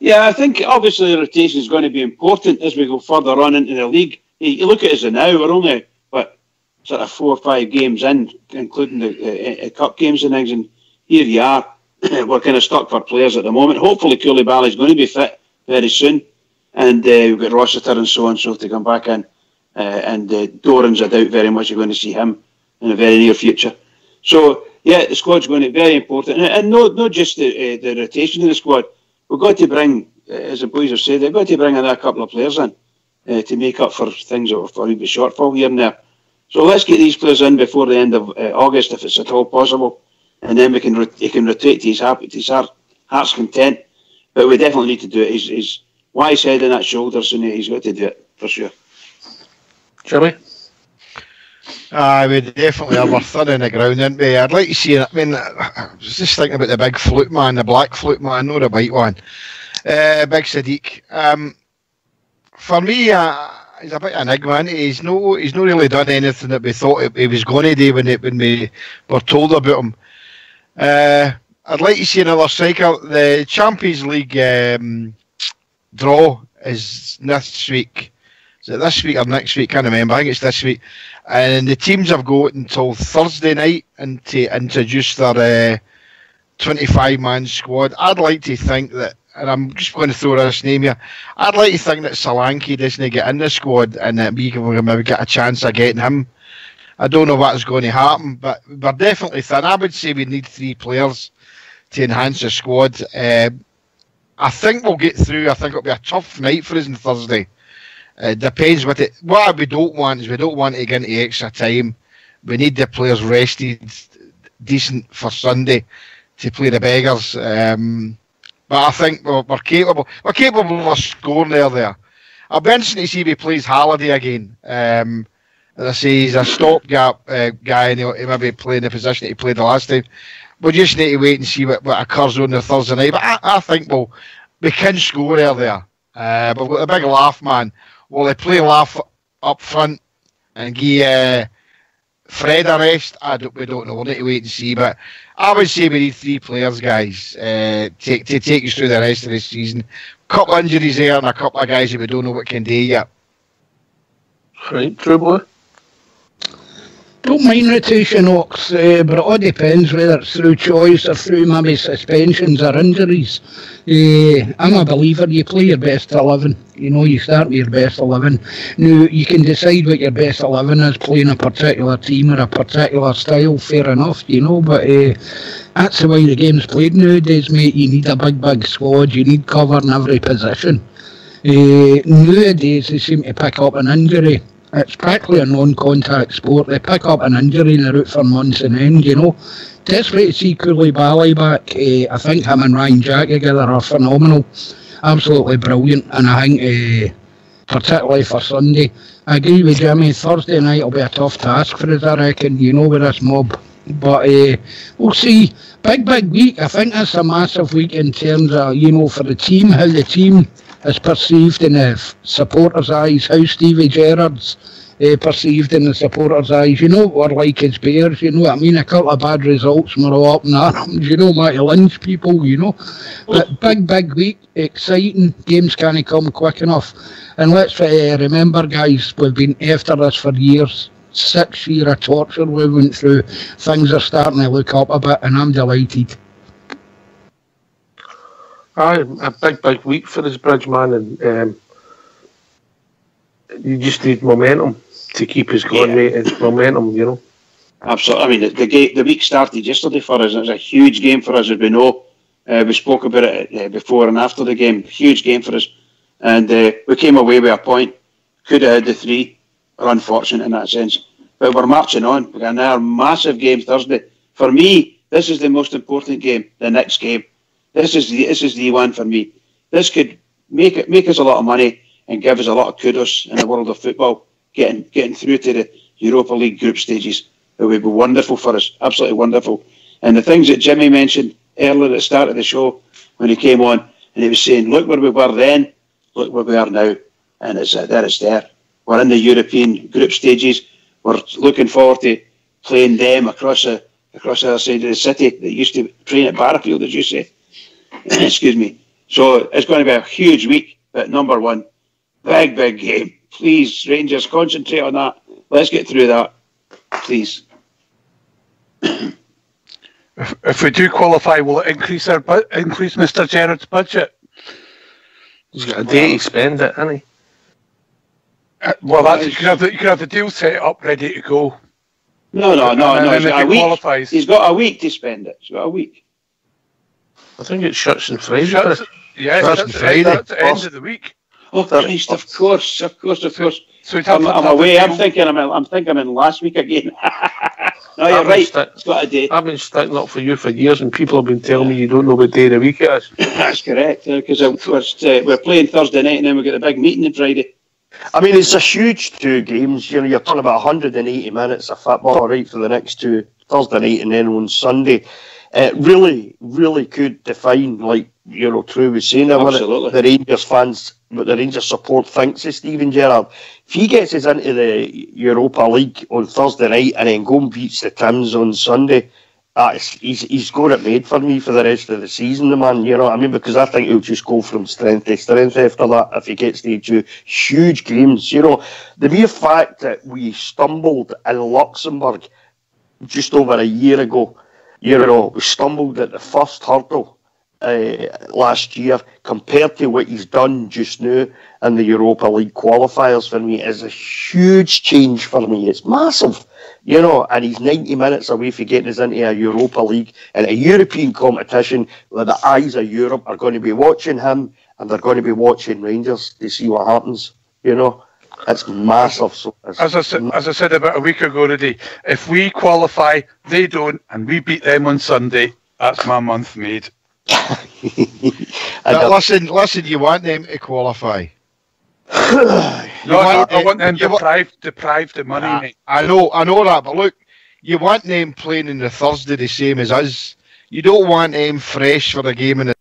Yeah, I think obviously the rotation is going to be important as we go further on into the league. You look at us now, we're only, sort of 4 or 5 games in, including the cup games and things, and here you are. We're kind of stuck for players at the moment. Hopefully Koulibaly is going to be fit very soon, and we've got Rossiter and so on so to come back in. And Dorans, I doubt very much you're going to see him in the very near future. So, yeah, the squad's going to be very important. And not just the rotation of the squad. We've got to bring, as the boys have said, they've got to bring another couple of players in to make up for things that are a wee bit shortfall here and there. So let's get these players in before the end of August, if it's at all possible, and then he can rotate to his heart's content. But we definitely need to do it. He's wise head on that shoulders, and he's got to do it for sure. Jimmy? We definitely are. We're thin in the ground, aren't we? I'd like to see it. I mean, I was just thinking about the big flute man, the black flute man, not the white one. Big Sadiq. For me, he's a bit of an enigma. He's not really done anything that we thought he was going to do when we were told about him. I'd like to see another striker. The Champions League draw is this week. Is it this week or next week? Can't remember. I think it's this week. And the teams have got until Thursday night and to introduce their 25-man squad. I'd like to think that, and I'm just going to throw this name here, I'd like to think that Solanke doesn't get in the squad and that we can maybe get a chance of getting him. I don't know what is going to happen, but we're definitely thin. I would say we need 3 players to enhance the squad. I think we'll get through. I think it'll be a tough night for us on Thursday. It depends what it. What we don't want is we don't want to get into extra time. We need the players rested, decent for Sunday to play the beggars. But I think we're capable. We're capable of scoring there. I'll be interested to see if he plays Halliday again. As I say, he's a stopgap guy, and he'll maybe play in the position that he played the last time. We just need to wait and see what occurs on the Thursday night. But I think we can score there. But we've got a big laugh, man. Will they play laugh up front and give Fred a rest? We don't know. We'll need to wait and see. But I would say we need 3 players, guys, to take us through the rest of the season. A couple of injuries there and a couple of guys that we don't know what can do yet. Right, True Boy. Don't mind rotation, Ox, but it all depends whether it's through choice or through maybe suspensions or injuries. I'm a believer you play your best 11. You start with your best 11. Now, you can decide what your best 11 is, playing a particular team or a particular style, fair enough, but that's the way the game's played nowadays, mate. You need a big squad, you need cover in every position. Nowadays, they seem to pick up an injury. It's practically a non-contact sport. They pick up an injury and they're out for months on end, Desperate to see Koulibaly back. I think him and Ryan Jack together are phenomenal. Absolutely brilliant. And I think, particularly for Sunday, I agree with Jimmy, Thursday night will be a tough task for us, I reckon, with this mob. But we'll see. Big week. I think that's a massive week in terms of, for the team, how the team is perceived in the supporters' eyes, how Stevie Gerrard's perceived in the supporters' eyes. We're like as Bears, you know what I mean? A couple of bad results and we're all up in arms, might lynch people, But big week, exciting, games can't come quick enough. And let's remember, guys, we've been after this for years. 6 years of torture we went through. Things are starting to look up a bit and I'm delighted. Aye, a big week for this bridge, man, and you just need momentum to keep us going, mate. It's momentum, Absolutely. I mean, the week started yesterday for us. It was a huge game for us, as we know. We spoke about it before and after the game. Huge game for us, and we came away with a point. Could have had the 3. We're unfortunate in that sense, but we're marching on. We've got another massive game Thursday. For me, this is the most important game. The next game. This is the one for me. This could make us a lot of money and give us a lot of kudos in the world of football. Getting through to the Europa League group stages. It would be wonderful for us. Absolutely wonderful. And the things that Jimmy mentioned earlier at the start of the show when he came on and he was saying, look where we were then, look where we are now. And it's there. We're in the European group stages. We're looking forward to playing them across the other side of the city that used to train at Barrafield, as you say. Excuse me. So it's going to be a huge week, but number one, big game. Please, Rangers, concentrate on that. Let's get through that, please. If we do qualify, will it increase Mr. Gerrard's budget? He's got a day to spend it, hasn't he? Well, you can have the deal set up, ready to go. No. He's got a week. Qualifies. He's got a week to spend it. He's got a week. I think it shuts on Friday. Shuts on Friday. At the end of the week. Oh Christ! Of course. So I'm away. I'm thinking I'm in last week again. No, you're right. It's got a day. I've been sticking up for you for years, and people have been telling me you don't know what day of the week it is. That's correct. Because we're playing Thursday night, and then we get a big meeting on Friday. I mean, it's a huge 2 games. You're talking about 180 minutes of football, right, for the next 2, Thursday night and then on Sunday. It really could define, like, True was saying, what the Rangers fans, what the Rangers support thinks of Steven Gerrard. If he gets us into the Europa League on Thursday night and then go and beats the Tims on Sunday, he's got it made for me for the rest of the season, the man, you know what I mean? Because I think he'll just go from strength to strength after that if he gets to 2 huge games. The mere fact that we stumbled in Luxembourg just over a year ago, we stumbled at the first hurdle last year compared to what he's done just now in the Europa League qualifiers for me is a huge change for me. It's massive, and he's 90 minutes away from getting us into a Europa League and a European competition where the eyes of Europe are going to be watching him and they're going to be watching Rangers to see what happens, It's massive. So as I said about a week ago today, if we qualify, they don't, and we beat them on Sunday, that's my month made. Listen, you want them to qualify. I want them deprived of money, mate. I know that, but look, you want them playing on the Thursday the same as us. You don't want them fresh for the game in the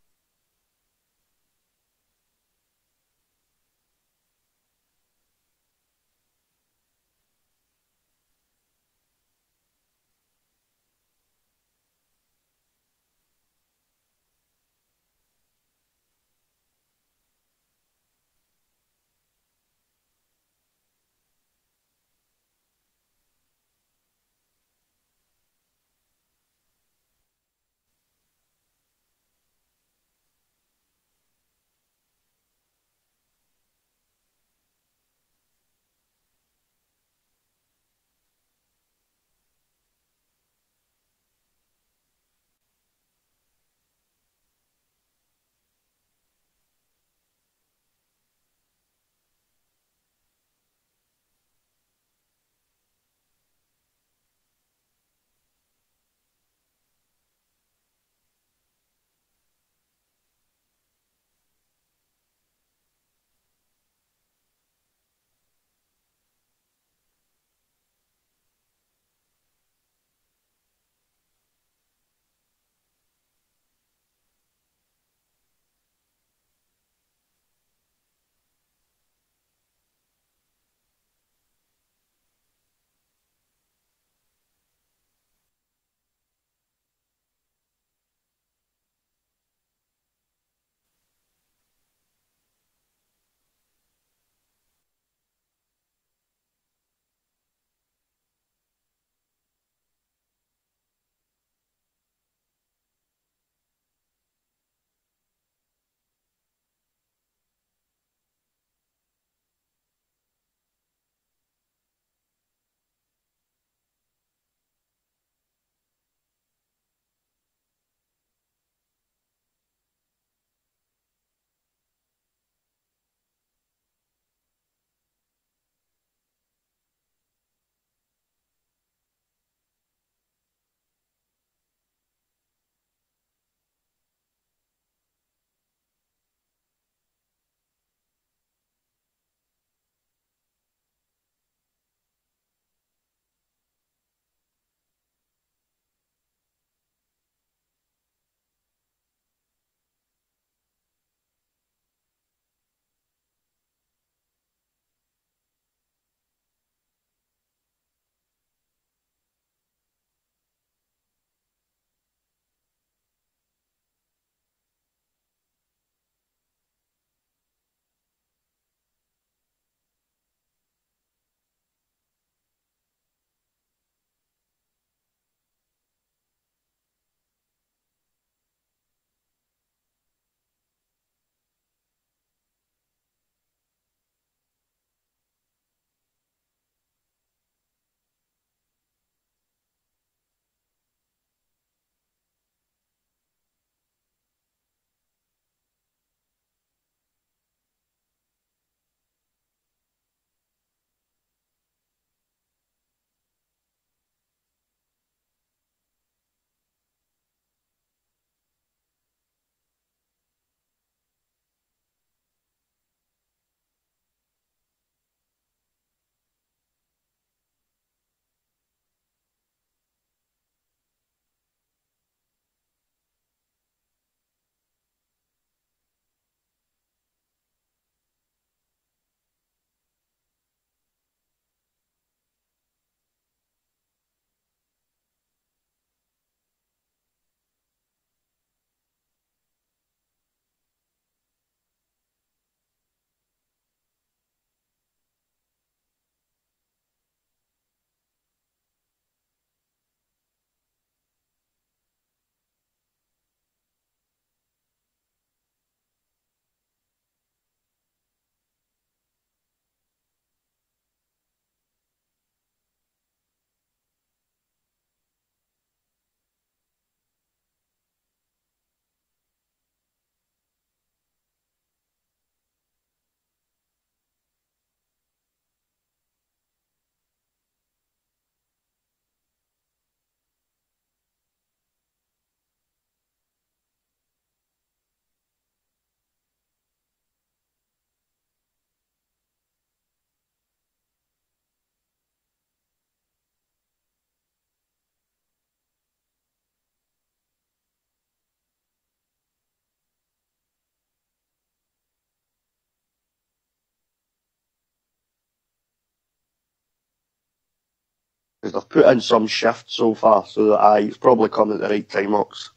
because they've put in some shift so far, so that it's probably come at the right time, Ox.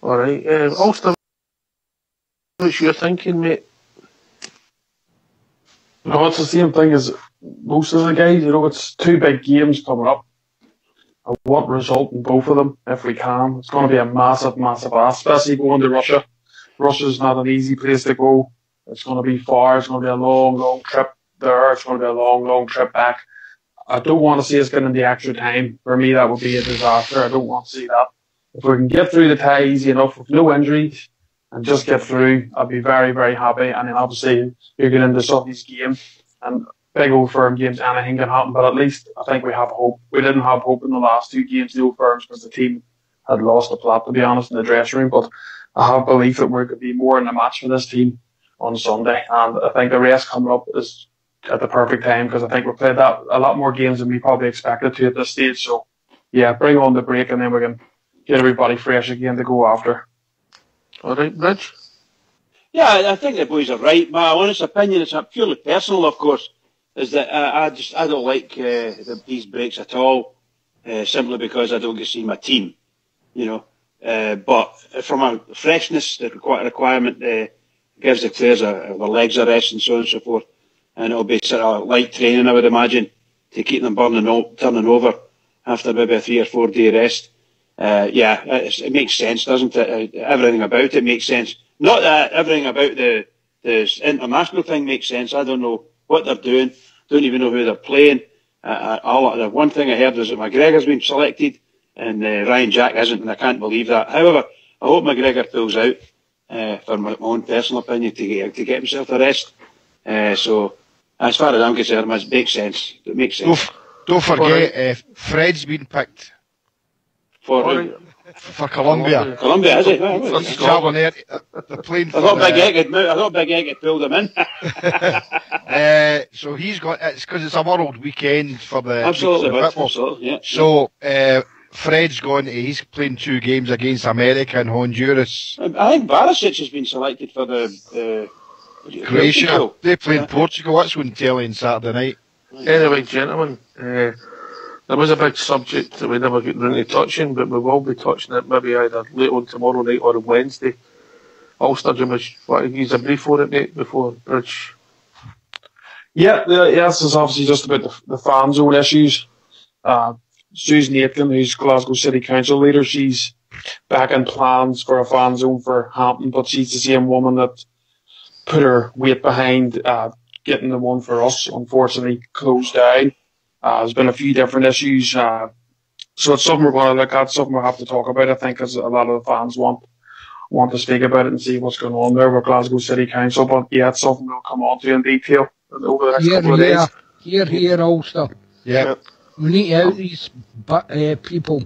Alright, Ulster, what's your thinking, mate? No, it's the same thing as most of the guys. It's 2 big games coming up. I want result in both of them if we can. It's going to be a massive, massive ask, especially going to Russia. Russia's not an easy place to go. It's going to be far. It's going to be a long, long trip there. It's going to be a long, long trip back. I don't want to see us get in the extra time. For me, that would be a disaster. I don't want to see that. If we can get through the tie easy enough with no injuries and just get through, I'd be very, very happy. And then obviously you get into Sunday's game and big Old Firm games, anything can happen. But at least I think we have hope. We didn't have hope in the last 2 games, the Old Firms, because the team had lost the plot, to be honest, in the dressing room. But I have belief that we're going to be more in a match for this team on Sunday. And I think the race coming up is at the perfect time, because I think we've played that a lot more games than we probably expected to at this stage. So, yeah, bring on the break and then we can get everybody fresh again to go after. All right, Rich? Yeah, I think the boys are right. My honest opinion, it's purely personal, of course, is that I don't like these breaks at all, simply because I don't get to see my team, But from a freshness requirement, gives the players their legs a rest and so on and so forth. And it'll be sort of light training, I would imagine, to keep them turning over after maybe a 3 or 4 day rest. It makes sense, doesn't it? Everything about it makes sense. Not that everything about the international thing makes sense. I don't know what they're doing. Don't even know who they're playing. The one thing I heard was that McGregor's been selected and Ryan Jack isn't, and I can't believe that. However, I hope McGregor pulls out, for my own personal opinion, to get himself a rest. So, as far as I'm concerned, it makes sense. It makes sense. Don't forget, Fred's been picked. For Colombia. Colombia, is it? He's travelling there. They're playing for... I thought Big Egg had pulled him in. So he's got... It's because it's a world weekend for the... Absolutely, football. Absolutely, yeah. So, Fred's gone... He's playing 2 games against America and Honduras. I think Barisic has been selected for the... Croatia. They played Portugal. That's on telly on Saturday night. Anyway, gentlemen, there was a big subject that we never got round to touching, but we will be touching it maybe either late on tomorrow night or on Wednesday. Ulster, do you want to use a brief for it, mate, before Bridge? Yeah, this is obviously just about the fan zone issues. Susan Aitken, who's Glasgow City Council leader, she's back in plans for a fan zone for Hampton, but she's the same woman that put her weight behind getting the one for us, unfortunately, closed down. There's been a few different issues, so it's something we're going to look at, something we'll have to talk about, I think, because a lot of the fans want to speak about it and see what's going on there with Glasgow City Council. But yeah, it's something we'll come on to in detail over the next couple of days. Here, Ulster. Yeah. We need to out these people.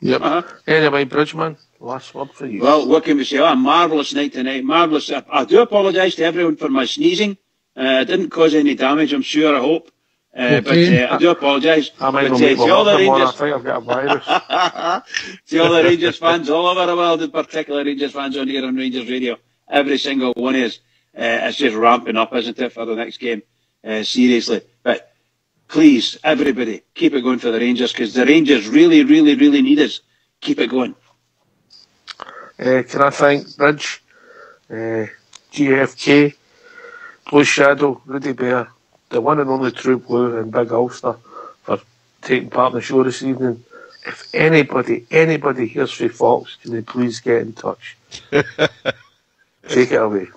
Yep. Anyway, Bridgeman, last word for you. Well, what can we say? A marvellous night tonight. Marvellous. I do apologise to everyone for my sneezing. It didn't cause any damage, I'm sure, I hope. But I do apologise. I might not make one up tomorrow. I think I've got a virus. To all the Rangers fans all over the world, in particular Rangers fans on here on Rangers Radio, every single one of us, it's just ramping up, isn't it, for the next game? Seriously. But please, everybody, keep it going for the Rangers, because the Rangers really, really, really need us. Keep it going. Can I thank Bridge, GFK, Blue Shadow, Rudy Bear, the one and only True Blue, and Big Ulster for taking part in the show this evening. If anybody hears from Fox, can they please get in touch? Take it away.